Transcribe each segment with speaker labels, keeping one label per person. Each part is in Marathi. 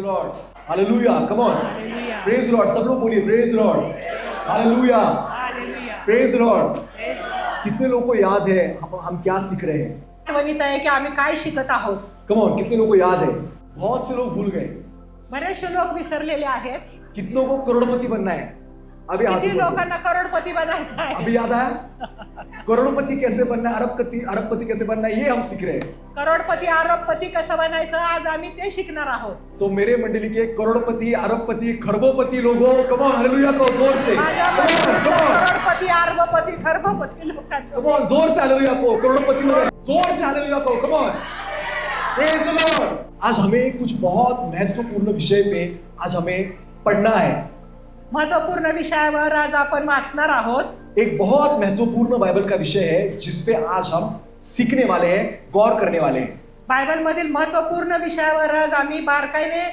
Speaker 1: Lord, hallelujah, come on,
Speaker 2: Hallelujah.
Speaker 1: Praise Lord, सब लोग बोलिए praise Lord, hallelujah,
Speaker 2: Hallelujah.
Speaker 1: Praise Lord.
Speaker 2: Praise God.
Speaker 1: कितने लोगों को याद है हम क्या सीख रहे हैं?
Speaker 2: आठवणीत आहे की आम्ही काय शिकत आहोत.
Speaker 1: कम ऑन, कितने लोगों को याद है? बहुत से लोग भूल गए।
Speaker 2: बरेचसे लोक विसरलेले आहेत.
Speaker 1: कितनों को करोड़पति बनना है? अभी हाथ
Speaker 2: किती
Speaker 1: ऊपर करो।
Speaker 2: लोकांना करोडपती बनायचं आहे.
Speaker 1: अभी याद आया? करोड़पति कैसे बनना है, अरबपति कैसे बनना है, ये हम सीख रहे हैं।
Speaker 2: करोडपती अरबपती कसं बनायचं आज आम्ही ते शिकणार आहोत.
Speaker 1: तो मेरे मंडली के करोड़पति, अरबपति, खरबोपति लोगों, कम ऑन, हालेलुया को जोर से,
Speaker 2: माझ्या
Speaker 1: कम ऑन, कम ऑन,
Speaker 2: करोडपती अरबपती खरबपती लोकांना
Speaker 1: कम ऑन, जोर से हालेलुया को, करोड़पति लोग, जोर से हालेलुया को, come on, praise the Lord. आज हमें कुछ बहुत महत्वपूर्ण विषय पे आज हमें पढ़ना है।
Speaker 2: महत्वपूर्ण विषयावर आज आपण वाचणार आहोत.
Speaker 1: एक बहुत महत्वपूर्ण बाइबल का विषय है जिसपे आज हम सीखने वाले हैं, गौर करने वाले हैं।
Speaker 2: बायबल मधील महत्वपूर्ण विषयावर आज आम्ही बारकाईने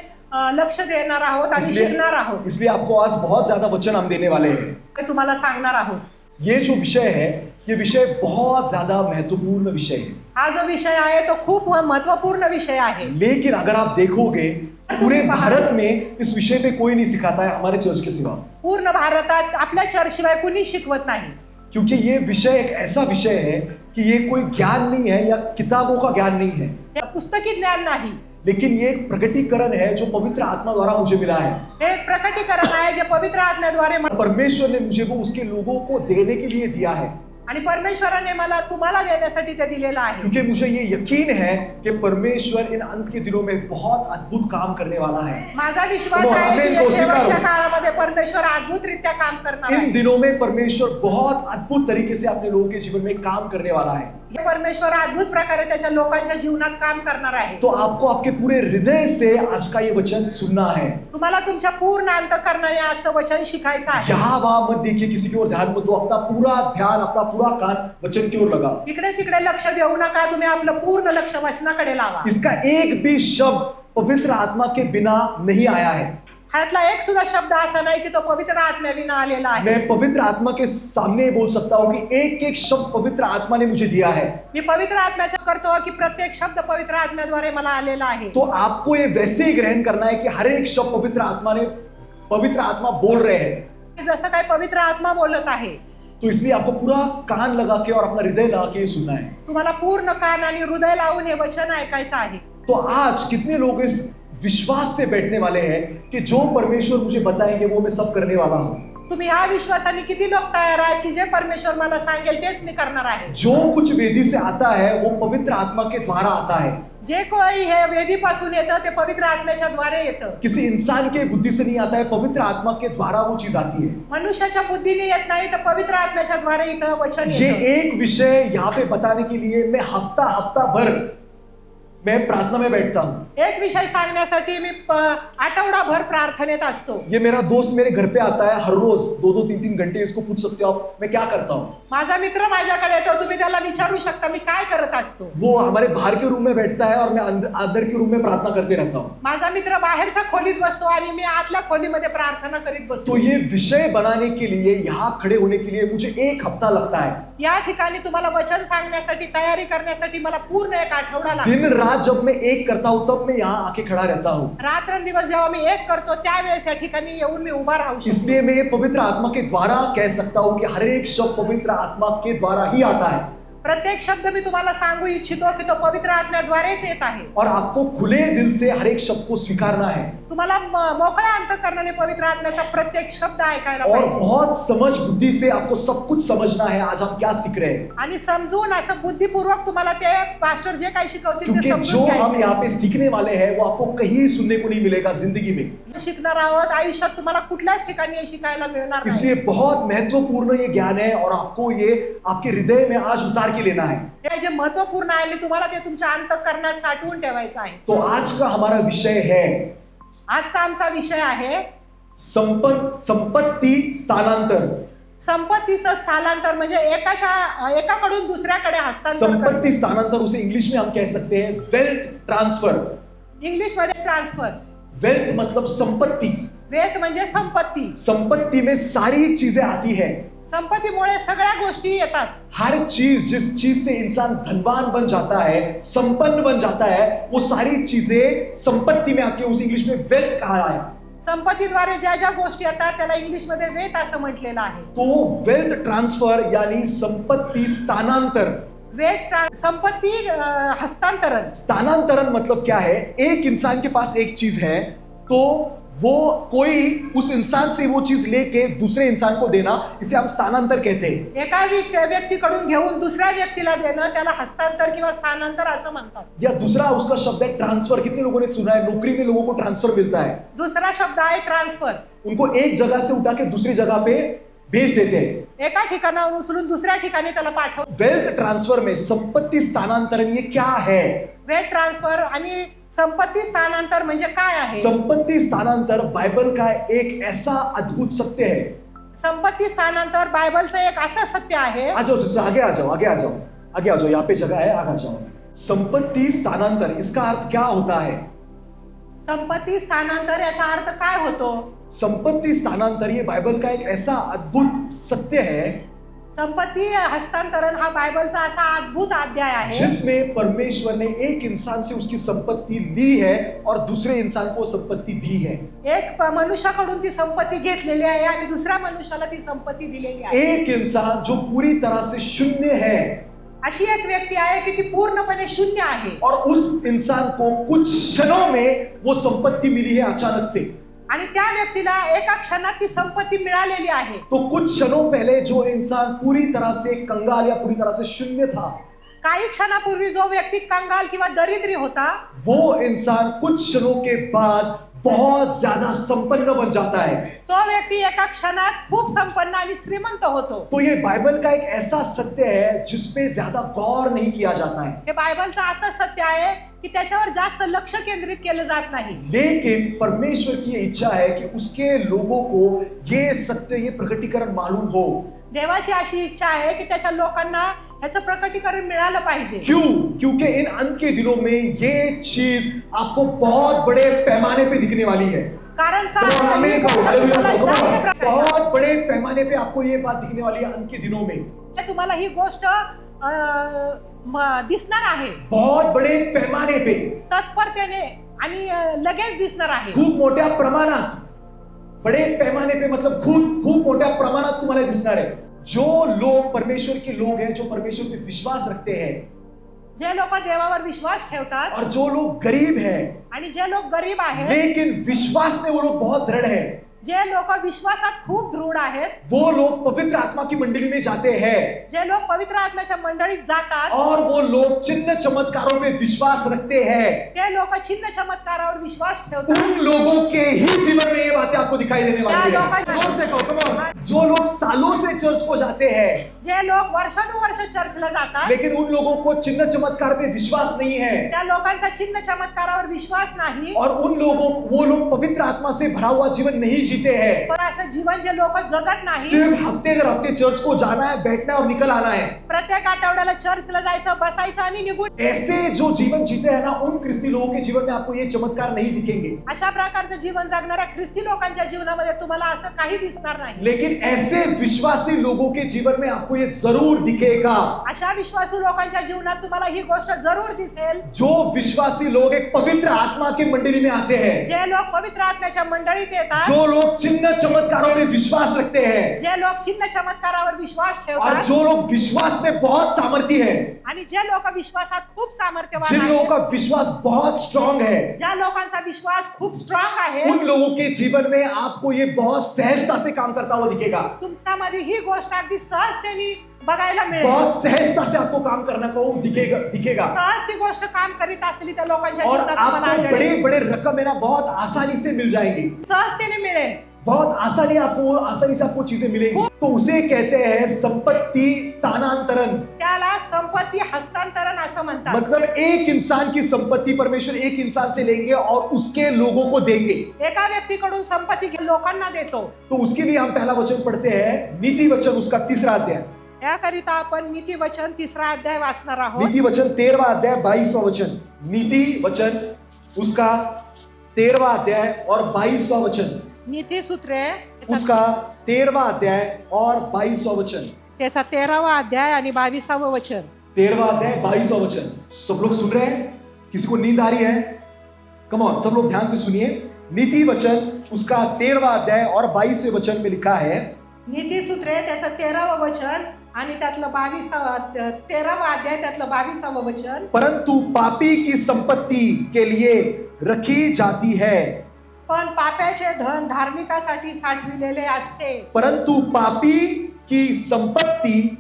Speaker 2: लक्ष देणार आहोत आणि शिकणार आहोत.
Speaker 1: इसलिए आपको आज बहुत ज्यादा वचन हम देने वाले हैं।
Speaker 2: ते तुम्हाला सांगणार आहोत.
Speaker 1: ये जो विषय है, ये विषय बहुत ज्यादा महत्वपूर्ण विषय है।
Speaker 2: हा जो विषय आहे तो खूप महत्वपूर्ण विषय आहे.
Speaker 1: लेकिन अगर आप देखोगे पूरे भारत में इस विषय पे कोई नहीं सिखाता है हमारे चर्च के सिवा,
Speaker 2: पूर्ण भारतात आपल्या चर्चशिवाय कुणी शिकवत नाही.
Speaker 1: क्योंकि ये विषय एक ऐसा विषय है कि ये कोई ज्ञान नहीं है या किताबों का ज्ञान नहीं है,
Speaker 2: हे पुस्तकी ज्ञान नाही.
Speaker 1: लेकिन ये एक प्रकटीकरण है जो पवित्र आत्मा द्वारा मुझे मिला है।
Speaker 2: हे एक प्रकटीकरण आहे जे पवित्र आत्म्याद्वारे
Speaker 1: परमेश्वर ने मुझे वो उसके लोगों को देने के लिए दिया है,
Speaker 2: आणि परमेश्वराने मला तुम्हाला देण्यासाठी ते दिलेलं आहे.
Speaker 1: क्योंकि मुझे ये यकीन है कि परमेश्वर इन अंत के दिनों में बहुत अद्भुत काम करने वाला है।
Speaker 2: माझा विश्वास
Speaker 1: हो,
Speaker 2: आहे
Speaker 1: आमेन,
Speaker 2: की या
Speaker 1: तो स्वीकारो.
Speaker 2: शेवटच्या काळामध्ये परमेश्वर अद्भुतरित्या काम करणार
Speaker 1: इन
Speaker 2: आहे.
Speaker 1: दिनों में परमेश्वर बहुत अद्भुत तरीके से अपने लोगों के जीवन में काम करने वाला है।
Speaker 2: हे परमेश्वर अद्भुत प्रकारे त्याच्या लोकांच्या जीवनात काम करणार आहे.
Speaker 1: तो आपको आपके पूरे हृदय से आज का ये वचन सुनना है।
Speaker 2: तुम्हाला तुमच्या पूर्ण अंतःकरणाने आजचं वचन शिकायचं आहे.
Speaker 1: यहाँ वहां मत देखिए, किसी की ओर ध्यान मत दो, अपना पूरा ध्यान, अपना पूरा कान वचन की ओर लगा।
Speaker 2: इकडे तिकडे लक्ष देऊ नका. तुम्ही आपलं पूर्ण लक्ष वचनाकडे लावा.
Speaker 1: इसका एक भी शब्द पवित्र आत्मा के बिना नहीं आया है।
Speaker 2: ह्यातला एक सुद्धा शब्द असा नाही की तो पवित्र आत्म्याविना आलेला आहे.
Speaker 1: मैं पवित्र आत्मा के सामने बोल सकता हूँ कि एक एक शब्द पवित्र आत्मा ने मुझे दिया है।
Speaker 2: मी पवित्र आत्म्याचा करतो की प्रत्येक शब्द पवित्र आत्म्याद्वारे मला आलेला आहे.
Speaker 1: तो आपको ये वैसे ही ग्रहण करना है कि हर एक शब्द पवित्र आत्मा बोल रहे हैं।
Speaker 2: जसं काय पवित्र आत्मा बोलत आहे.
Speaker 1: तो इसलिए आपको पूरा कान लगा के और अपना हृदय लगा के ये सुनना है।
Speaker 2: तुम्हाला पूर्ण कान आणि हृदय लावून हे वचन ऐकायचं आहे.
Speaker 1: तो आज कितने लोग इस विश्वास से बैठने वाले हैं कि जो परमेश्वर मुझे बताएंगे वो मैं सब करने वाला हूँ।
Speaker 2: तुम्ही ह्या विश्वासाने किती लोक तयार आहेत की जे परमेश्वर मला सांगेल तेच मी करणार आहे.
Speaker 1: जो कुछ वेदी से आता है वो पवित्र आत्मा के द्वारा आता है।
Speaker 2: जे कोई हे वेदीपासून येतं ते पवित्र आत्म्याच्या द्वारे येतं.
Speaker 1: किसी इंसान के बुद्धि से नहीं आता है, पवित्र आत्मा के द्वारा वो चीज आती है।
Speaker 2: मनुष्याच्या बुद्धीने येत नाही तर पवित्र आत्म्याच्या द्वारे इथं वचन
Speaker 1: ये
Speaker 2: येतं.
Speaker 1: एक विषय यहाँ पे बताने के लिए मैं हफ्ता भर मैं प्रार्थना में बैठता हूँ।
Speaker 2: एक विषय सांगण्यासाठी मी आठवडाभर प्रार्थनेत असतो.
Speaker 1: ये मेरा दोस्त मेरे घर पे आता है हर रोज 2-2, 3-3 घंटे, इसको पूछ सकते हो आप मैं क्या करता हूँ।
Speaker 2: माझा मित्र माझ्याकडे येतो. तुम्ही त्याला विचारू शकता मी काय करत असतो.
Speaker 1: वो हमारे बाहर के रूम में बैठता है और मैं अंदर के रूम में प्रार्थना करते रहता हूँ।
Speaker 2: माझा मित्र बाहेरच्या खोलीत बसतो आणि मी आतल्या खोलीमध्ये प्रार्थना करीत बसतो.
Speaker 1: तो ये विषय बनाने के लिए, यहाँ खड़े होने के लिए मुझे एक हफ्ता लगता है।
Speaker 2: या ठिकाणी तुम्हाला वचन सांगण्यासाठी तयारी करण्यासाठी मला पूर्ण एक आठवडा लागतो.
Speaker 1: दिन रात जब मैं एक करता हूँ तब मैं यहाँ आके खड़ा रहता हूँ।
Speaker 2: रात्रंदिवस जेव्हा मी एक करतो त्यावेळेस या ठिकाणी येऊन मी उभा राहू शकतो.
Speaker 1: इसलिए मैं ये पवित्र आत्मा के द्वारा कह सकता हूँ कि हर एक शब्द पवित्र आत्मा के द्वारा ही आता है।
Speaker 2: प्रत्येक शब्द मी तुम्हाला सांगू इच्छितो की तो पवित्र आत्म्याद्वारेच येत आहे.
Speaker 1: और आपको खुले दिल से हर एक शब्द को स्वीकारना है
Speaker 2: तुम्हाला मोकळ्या अंतःकरणाने पवित्र आत्म्याचा प्रत्येक शब्द ऐकायला
Speaker 1: और
Speaker 2: पाहिजे.
Speaker 1: बहुत समझ बुद्धि से आपको सब कुछ समझना है आज हम क्या सीख रहे हैं।
Speaker 2: आणि समजून असं बुद्धिपूर्वक तुम्हाला ते पास्टर जे काही शिकवतील ते
Speaker 1: क्योंकि जो
Speaker 2: समजून
Speaker 1: हम
Speaker 2: घ्यायचं.
Speaker 1: यहाँ पे सीखने वाले हैं वो आपको कहीं सुनने को नहीं मिलेगा जिंदगी में।
Speaker 2: शिकणार आहोत आयुष्यात तुम्हाला कुठल्याच ठिकाणी हे शिकायला मिळणार नाही.
Speaker 1: इसलिए बहुत महत्वपूर्ण ये ज्ञान है और आपको ये आपके हृदय में आज उतार के लेना है।
Speaker 2: हे जे महत्वपूर्ण आहे तुम्हाला ते तुमच्या अंतःकरणात साठवून ठेवायचं आहे.
Speaker 1: तो आज का हमारा विषय है
Speaker 2: आजचा आमचा विषय आहे
Speaker 1: संपत्ति स्थानांतर।
Speaker 2: संपत्तीचं स्थलांतर म्हणजे एकाकडून दुसऱ्याकडे हस्तांतर करणे.
Speaker 1: संपत्ति स्थानांतर उसे इंग्लिश में हम कह सकते हैं वेल्थ ट्रांसफर।
Speaker 2: इंग्लिश मध्ये ट्रान्सफर.
Speaker 1: वेल्थ मतलब संपत्ति।
Speaker 2: वेल्थ म्हणजे संपत्ती.
Speaker 1: संपत्ति में सारी चीजें आती है।
Speaker 2: संपत्तीमुळे सगळ्या गोष्टी येतात.
Speaker 1: हर चीज, जिस चीज से इंसान धनवान बन जाता है, संपन्न बन जाता है, वो सारी चीजें संपत्ति में आती है. उस इंग्लिश में वेल्थ कहा है.
Speaker 2: संपत्तीद्वारे ज्या ज्या गोष्टी येतात त्याला इंग्लिशमध्ये वेल्थ असं म्हटलेलं आहे.
Speaker 1: तो वेल्थ ट्रांसफर यानी संपत्ति स्थानांतर.
Speaker 2: संपत्ती हस्तांतरण.
Speaker 1: स्थानांतरण मतलब क्या है? एक इंसान के पास एक चीज है तो वो कोई उस इंसान से वो चीज लेके दूसरे इंसान को देना, इसे हम स्थानांतर कहते हैं.
Speaker 2: एका व्यक्तीकडून घेऊन दुसऱ्या व्यक्तीला देणं त्याला हस्तांतर किंवा स्थानांतर असं म्हणतात.
Speaker 1: या दूसरा उसका शब्द है ट्रांसफर. कितने लोगों ने सुना है नौकरी में लोगों को ट्रांसफर मिलता है?
Speaker 2: दुसरा शब्द आहे ट्रान्सफर.
Speaker 1: उनको एक जगह से उठा के दूसरी जगह पे भेज देते हैं.
Speaker 2: एका ठिकाणाहून उचलून दुसऱ्या ठिकाणी त्याला पाठव.
Speaker 1: वेल्थ ट्रांसफर में संपत्ति स्थानांतरण ये क्या है?
Speaker 2: वेल्थ ट्रान्सफर आणि संपत्ती स्थानांतर म्हणजे काय आहे?
Speaker 1: संपत्ति स्थानांतर बाइबल का एक ऐसा अद्भुत सत्य है.
Speaker 2: संपत्ती स्थानांतर बायबलचं एक असं सत्य आहे.
Speaker 1: आ जाओ सिस्टर, आगे आ जाओ, आगे आ जाओ, आगे आ जाओ, यहाँ पे जगह है, आगे आ जाओ. संपत्ति स्थानांतर, इसका अर्थ क्या होता है?
Speaker 2: संपत्ती स्थानांतर याचा अर्थ काय होतो?
Speaker 1: संपत्ति स्थानांतर ये बाइबल का एक ऐसा अद्भुत सत्य है
Speaker 2: संपत्ती हस्तांतरण हा बायबलचा असा अद्भुत अध्याय आहे
Speaker 1: जिसमें परमेश्वर ने एक इंसान से उसकी संपत्ति ली है और दूसरे इंसान को संपत्ति दी है.
Speaker 2: एक मनुष्याकडून ती संपत्ती घेतलेली आहे आणि दुसऱ्या मनुष्याला ती संपत्ती दिलेली आहे.
Speaker 1: एक इंसान जो पूरी तरह से शून्य है,
Speaker 2: अशी एक व्यक्ती आहे की ती पूर्णपणे शून्य आहे
Speaker 1: और उस इंसान को कुछ क्षणों में वो संपत्ति मिली है अचानक से.
Speaker 2: आणि त्या व्यक्तीला एका क्षणात ती संपत्ती मिळालेली आहे.
Speaker 1: तो कुछ क्षणों पहले जो इंसान पूरी तरह से कंगाल या पूरी तरह से शून्य था,
Speaker 2: काही क्षणापूर्वी जो व्यक्ती कंगाल किंवा दरिद्री होता,
Speaker 1: वो इंसान कुछ क्षणों के बाद बहुत ज्यादा संपन्न बन जाता है.
Speaker 2: तो व्यक्ती एका क्षणात खूप संपन्न आणि श्रीमंत होतो.
Speaker 1: तो ये बाइबल का एक ऐसा सत्य है जिसपे ज्यादा गौर नहीं किया जाता है.
Speaker 2: हे बायबलचं असं सत्य आहे की त्याच्यावर जास्त लक्ष केंद्रित केलं जात नाही.
Speaker 1: लेकिन परमेश्वर की ये इच्छा है कि उसके लोगों को ये सत्य, ये प्रकटीकरण मालूम हो.
Speaker 2: देवाची अशी इच्छा आहे की त्याच्या लोकांना याचं प्रकटीकरण मिळालं पाहिजे.
Speaker 1: क्यों? क्योंकि इन अंत के दिनों में ये चीज आपको बहुत बड़े पैमाने पे दिखने वाली है.
Speaker 2: कारण का
Speaker 1: बहुत बड़े पैमाने पे आपको ये बात दिखने वाली है अंत के दिनों में.
Speaker 2: तुम्हाला ही गोष्ट दिसणार आहे
Speaker 1: बहुत बड़े पैमाने पे,
Speaker 2: तत्परतेने आणि लगेच दिसणार आहे.
Speaker 1: खूप मोठ्या प्रमाणात. बड़े पैमाने पे मतलब खूप मोठ्या प्रमाणात तुम्हाला दिसणार आहे. जो लोग परमेश्वर के लोग हैं, जो परमेश्वर पे विश्वास रखते हैं,
Speaker 2: जे लोक देवावर विश्वास ठेवतात,
Speaker 1: और जो लोग गरीब हैं
Speaker 2: आणि जे लोक गरीब आहेत
Speaker 1: लेकिन विश्वास में वो लोग बहुत दृढ़ हैं,
Speaker 2: जे लोक विश्वासात खूप दृढ आहेत,
Speaker 1: वो लोग पवित्र आत्मा की मंडली में जाते हैं,
Speaker 2: जे लोक पवित्र आत्म्याच्या मंडळीत जातात,
Speaker 1: और वो लोग चिन्ह चमत्कारों में विश्वास रखते हैं,
Speaker 2: ते लोक चिन्ह चमत्कारावर विश्वास ठेवतात.
Speaker 1: उन लोगों के ही जीवन में ये बातें आपको दिखाई देने वाली है. जोर से कहो, come on. जो लोग सालों से चर्च को जाते हैं,
Speaker 2: जे लोक वर्षानुवर्ष चर्चला जातात,
Speaker 1: लेकिन उन लोगों को चिन्ह चमत्कार पे विश्वास नहीं है,
Speaker 2: त्या लोकांचा चिन्ह चमत्कारावर विश्वास नाही,
Speaker 1: और वो लोग पवित्र आत्मा से भरा हुआ जीवन नहीं जीते हैं.
Speaker 2: पण असं जीवन जे लोक जगत नाही,
Speaker 1: सिर्फ हफ्ते दर हफ्ते चर्च को जाना है, बैठना है और निकल आना है.
Speaker 2: प्रत्येक आठवड्याला चर्चला जायचं, बसायचं आणि निघून.
Speaker 1: ऐसे जो जीवन जीते हैं ना, उन ख्रिस्ती लोगों के जीवन में आपको ये चमत्कार नहीं दिखेंगे.
Speaker 2: अशा प्रकारचं जीवन जगणाऱ्या ख्रिस्ती लोकांच्या जीवनामध्ये तुम्हाला असं काही दिसणार नाही.
Speaker 1: लेकिन ऐसे विश्वासी लोगों के जीवन में आपको ये जरूर दिखेगा.
Speaker 2: अशा विश्वासू लोकांच्या जीवनात तुम्हाला ही गोष्ट जरूर दिसेल.
Speaker 1: जो विश्वासी लोग एक पवित्र आत्मा की मंडली में आते हैं,
Speaker 2: जे लोक पवित्र आत्म्याच्या मंडळीत येतात,
Speaker 1: जो लोग चिन्ह चमत्कारों में विश्वास रखते हैं,
Speaker 2: जे लोक चिन्ह चमत्कारावर विश्वास
Speaker 1: और
Speaker 2: ठेवतात,
Speaker 1: जो लोग विश्वास में बहुत सामर्थ्य है,
Speaker 2: आणि जे लोक विश्वासात खूप सामर्थ्यवान
Speaker 1: जिन लोगों
Speaker 2: आहेत,
Speaker 1: का विश्वास बहुत स्ट्रांग है,
Speaker 2: ज्या लोकांचा विश्वास खूप स्ट्रॉंग आहे,
Speaker 1: उन लोगों के जीवन में आपको ये बहुत सहजता से काम करता हुआ दिखेगा.
Speaker 2: तुमच्यामध्ये ही गोष्ट अगदी सहजतेने बघायला मिळेल.
Speaker 1: बहुत सहजता से आपको काम करना को दिखेगा.
Speaker 2: सहज ती गोष्ट काम करीत असली त्या लोकांच्या
Speaker 1: और
Speaker 2: जीवनात तुम्हाला
Speaker 1: आपको
Speaker 2: आढळेल.
Speaker 1: बड़े बड़े रकम है ना बहुत आसानी से मिल जाएंगी.
Speaker 2: सहजतेने मिळेल.
Speaker 1: बहुत आसानी से आपको चीजें मिलेंगी. तो उसे कहते हैं संपत्ति स्थानांतरण.
Speaker 2: त्याला संपत्ती हस्तांतरण असं म्हणतात.
Speaker 1: मतलब एक इंसान की संपत्ति परमेश्वर एक इंसान से लेंगे और उसके लोगों को देंगे.
Speaker 2: एका व्यक्तीकडून संपत्ती लोकांना देतो.
Speaker 1: तो उसके लिए हम पहला वचन पढ़ते हैं, नीति वचन उसका 3रा अध्याय.
Speaker 2: याकरिता आपण नीति वचन 3रा अध्याय वाचणार आहोत.
Speaker 1: नीति वचन 13वां अध्याय 22वां वचन. नीति वचन उसका 13वां अध्याय और 22वां वचन.
Speaker 2: नीति सूत्रे
Speaker 1: उसका 13वां अध्याय और 22वां वचन।
Speaker 2: त्याचा 13वा अध्याय आणि 22वा वचन।
Speaker 1: 13वां अध्याय 22वां वचन। सब लोग सुन रहे हैं? किसी को नींद आ रही है? कम ऑन, सब लोग ध्यान से सुनिए। नीति वचन उसका 13वां अध्याय और 22वें वचन में लिखा है,
Speaker 2: नीती सूत्रे त्याचं 13वा वचन आणि त्यातलं 13वा अध्याय त्यातलं 22वा वचन।
Speaker 1: परंतु पापी की संपत्ति के लिए रखी जाती है,
Speaker 2: पण पाप्याचे धन धार्मिकासाठी साठविलेले असते।
Speaker 1: परंतु पापी की संपत्ति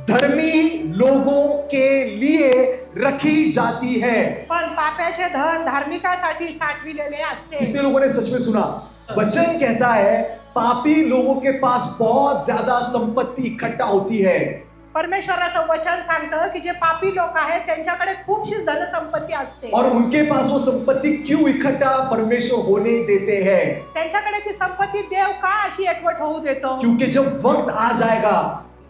Speaker 1: धर्मी लोगों के लिए रखी जाती है।
Speaker 2: पण पाप्याचे धन धार्मिकासाठी साठविलेले असते।
Speaker 1: कितने लोगों ने सच में सुना? वचन कहता है पापी लोगों के पास बहुत ज्यादा संपत्ति इकट्ठा होती है,
Speaker 2: परमेश्वराचं वचन सांगतं की जे पापी लोक आहेत त्यांच्याकडे खूपशी धनसंपत्ती असते।
Speaker 1: और उनके पास वो संपत्ति क्यों इकट्ठा परमेश्वर होने देते हैं?
Speaker 2: त्यांच्याकडे ती संपत्ती देव का अशी एकवट होऊ देतो?
Speaker 1: क्योंकि जब वक्त आ जाएगा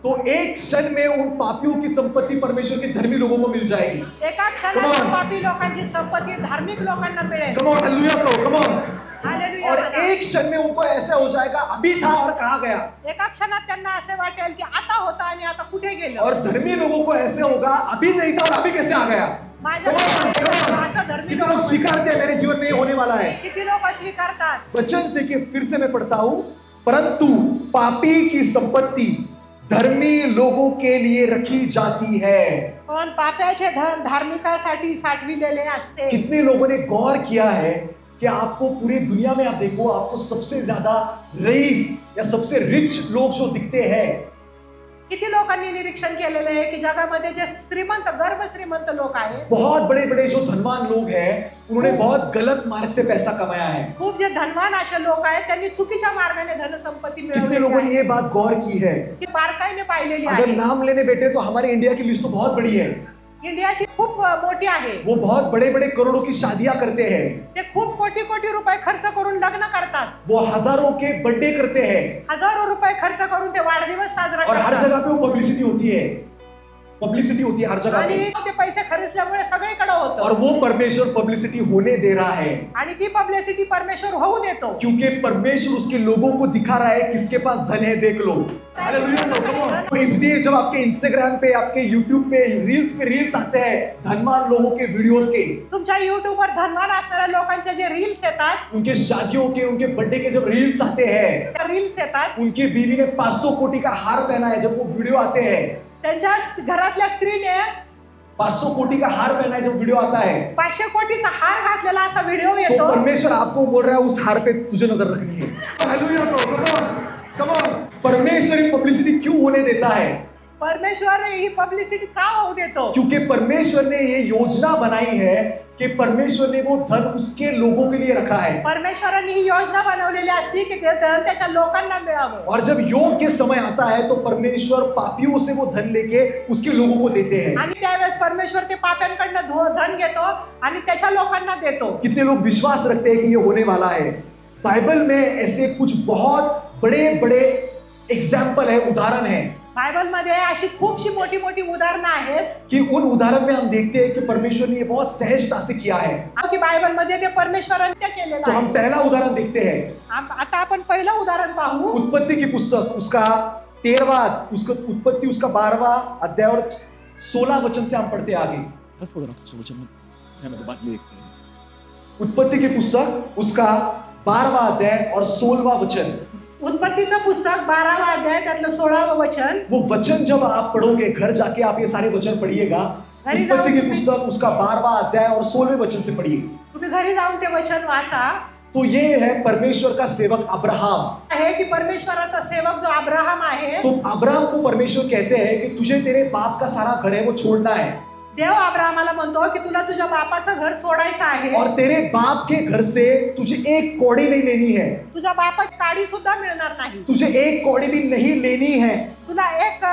Speaker 1: तो एक क्षण में उन पापियों की संपत्ति परमेश्वर के धर्मी लोगों को मिल जाएगी।
Speaker 2: एका क्षणात पापी लोकांची संपत्ती धार्मिक लोकांना मिळेल।
Speaker 1: कम ऑन, हालेलुया करो, कम ऑन।
Speaker 2: हालेलुया
Speaker 1: और
Speaker 2: म्हणा।
Speaker 1: एक क्षण में उनको ऐसा हो जाएगा, अभी था और कहा गया।
Speaker 2: एका क्षणात त्यांना असे वाटेल की आता होता आणि आता कुठे गेलो।
Speaker 1: और धर्मी लोगों को ऐसे होगा, अभी नहीं था और अभी कैसे आ गया।
Speaker 2: माझ्या
Speaker 1: Come on, come on।
Speaker 2: असं धर्मी
Speaker 1: कितने लोग स्वीकारते हैं मेरे जीवन में ये होने वाला है?
Speaker 2: किती लोक स्वीकारतात?
Speaker 1: वचन देखिए, फिर से मैं पढ़ता हूं, परंतु पापी की संपत्ति धर्मी लोगों के लिए रखी जाती है।
Speaker 2: पण पाप्याचे धन धार्मिकासाठी साठविलेले असते।
Speaker 1: कितने लोगों ने गौर किया है कि आपको पूरी दुनिया में आप देखो, आपको सबसे ज्यादा रईस या सबसे रिच लोग जो दिखते हैं,
Speaker 2: किती लोकांनी निरीक्षण केलेलं आहे की जगामध्ये जे श्रीमंत गर्भ श्रीमंत लोक आहेत,
Speaker 1: बहुत बड़े बड़े जो धनवान लोग हैं, उन्होंने बहुत गलत मार्ग से पैसा कमाया है।
Speaker 2: खूप जे धनवान असे लोक आहेत त्यांनी चुकीच्या मार्गाने धनसंपत्ती
Speaker 1: कितने
Speaker 2: मिळवली
Speaker 1: लोगों ने
Speaker 2: आहे।
Speaker 1: ये बात गौर की है?
Speaker 2: ती बारकाईने पाहिलेली
Speaker 1: अगर
Speaker 2: आहे।
Speaker 1: नाम लेने बैठे तो हमारे इंडिया की लिस्ट तो बहुत बड़ी है।
Speaker 2: इंडियाची खूप मोठी आहे।
Speaker 1: वो बहुत बड़े बड़े करोड़ों की शादियां करते हैं,
Speaker 2: ते खूप कोटी कोटी रुपये खर्च करून लग्न करतात।
Speaker 1: वो हजारों के बर्थडे करते हैं,
Speaker 2: हजारो रुपये खर्च करून ते वाढदिवस साजरा
Speaker 1: और हर
Speaker 2: करतात।
Speaker 1: जगह पे वो पब्लिसिटी होती है, पब्लिसिटी होती है हर जगह
Speaker 2: आणि
Speaker 1: पे।
Speaker 2: ते पैसे खर्चल्यामुळे सगळीकडे
Speaker 1: और
Speaker 2: होतं
Speaker 1: वो परमेश्वर पब्लिसिटी होने दे रहा है,
Speaker 2: आणि ती पब्लिसिटी परमेश्वर होऊ देतो।
Speaker 1: क्योंकि परमेश्वर उसके लोगों को दिखा रहा है किसके पास धन है, देख लो। Hallelujah, come on। तो इसलिए जब आपके इंस्टाग्राम पे, आपके यूट्यूब पे रील्स आते हैं धनवान लोगों के वीडियोस के,
Speaker 2: तुमच्या युट्यूबवर धनवान असणाऱ्या लोकांचे जे रील्स येतात,
Speaker 1: उनके शादियों के, उनके बर्थडे के जब रील्स आते हैं,
Speaker 2: त्या रील्स येतात,
Speaker 1: उनकी बीवी ने 500 कोटी का हार पहना है, जब वो वीडियो आते हैं,
Speaker 2: त्यांच्या घरातल्या स्त्रीने
Speaker 1: 500 कोटी का हार पहना है, जब वीडियो आता है,
Speaker 2: 500 कोटीचा हार घातलेला असा व्हिडिओ
Speaker 1: तो
Speaker 2: येतो।
Speaker 1: परमेश्वर आपको बोल रहा है उस हार पे तुझे नजर रखनी है। Hallelujah, come on। परमेश्वर ये पब्लिसिटी क्यों होने देता है?
Speaker 2: परमेश्वर ही पब्लिसिटी का होऊ देतो?
Speaker 1: क्योंकि परमेश्वर ने ये योजना बनाई है कि परमेश्वर ने वो धन उसके लोगों के लिए रखा है,
Speaker 2: परमेश्वरांनी ही योजना बनवलेली असती की ते धन त्याच्या लोकांना मिळावं।
Speaker 1: और जब योग्य समय आता है तो परमेश्वर पापियों से वो धन लेके उसके लोगों को देते हैं।
Speaker 2: आणि त्यावेळेस परमेश्वर ते पाप्यांकडनं धन घेतो आणि त्याच्या लोकांना देतो।
Speaker 1: कितने लोग विश्वास रखते हैं कि ये होने वाला है? बाइबल में ऐसे कुछ बहुत बड़े बड़े एग्जाम्पल है, उदाहरण है,
Speaker 2: बायबल मध्ये अशी खूपशी मोठी मोठी उदाहरणं आहेत
Speaker 1: कि उन उदाहरण में हम देखते हैं कि परमेश्वर ने ये बहुत सहजता से किया है।
Speaker 2: की बायबल मध्ये ते परमेश्वराने ते केलेलं
Speaker 1: तो हम
Speaker 2: आहे।
Speaker 1: पहला उदाहरण देखते हैं,
Speaker 2: आता आपण पहिलं उदाहरण पाहू।
Speaker 1: उत्पत्ति की पुस्तक उसका 13वां, उसका उत्पत्ति उसका 12वां अध्याय और 16 वचन से हम पढ़ते आगे। उत्पत्ति की पुस्तक उसका 12वां अध्याय और 16वां वचन।
Speaker 2: उत्पत्तीचं पुस्तक 12वा अध्याय त्यातलं 16वा वचन।
Speaker 1: वो वचन जब आप पढ़ोगे, घर जाके आप ये सारे वचन पढ़िएगा।
Speaker 2: घरी
Speaker 1: उत्पत्ति की
Speaker 2: जाऊन
Speaker 1: पुस्तक उसका 12वां अध्याय और 16वें वचन से पढ़िए।
Speaker 2: तुम्ही घरी जाऊन ते वचन वाचा।
Speaker 1: तो ये है परमेश्वर का सेवक अब्राहम।
Speaker 2: आहे की परमेश्वराचा सेवक जो अब्राहम आहे,
Speaker 1: तो अब्राहम को परमेश्वर कहते हैं कि तुझे तेरे बाप का सारा घर है वो छोड़ना है,
Speaker 2: देव अब्राहमाला म्हणतो की तुला तुझ्या बापाचं घर सोडायचं आहे
Speaker 1: और तेरे बाप के घर से तुझे एक कौड़ी नहीं लेनी है,
Speaker 2: तुझ्या बापाची काडी सुद्धा मिळणार नाही,
Speaker 1: तुझे एक कौड़ी भी नहीं लेनी है।
Speaker 2: तुला एक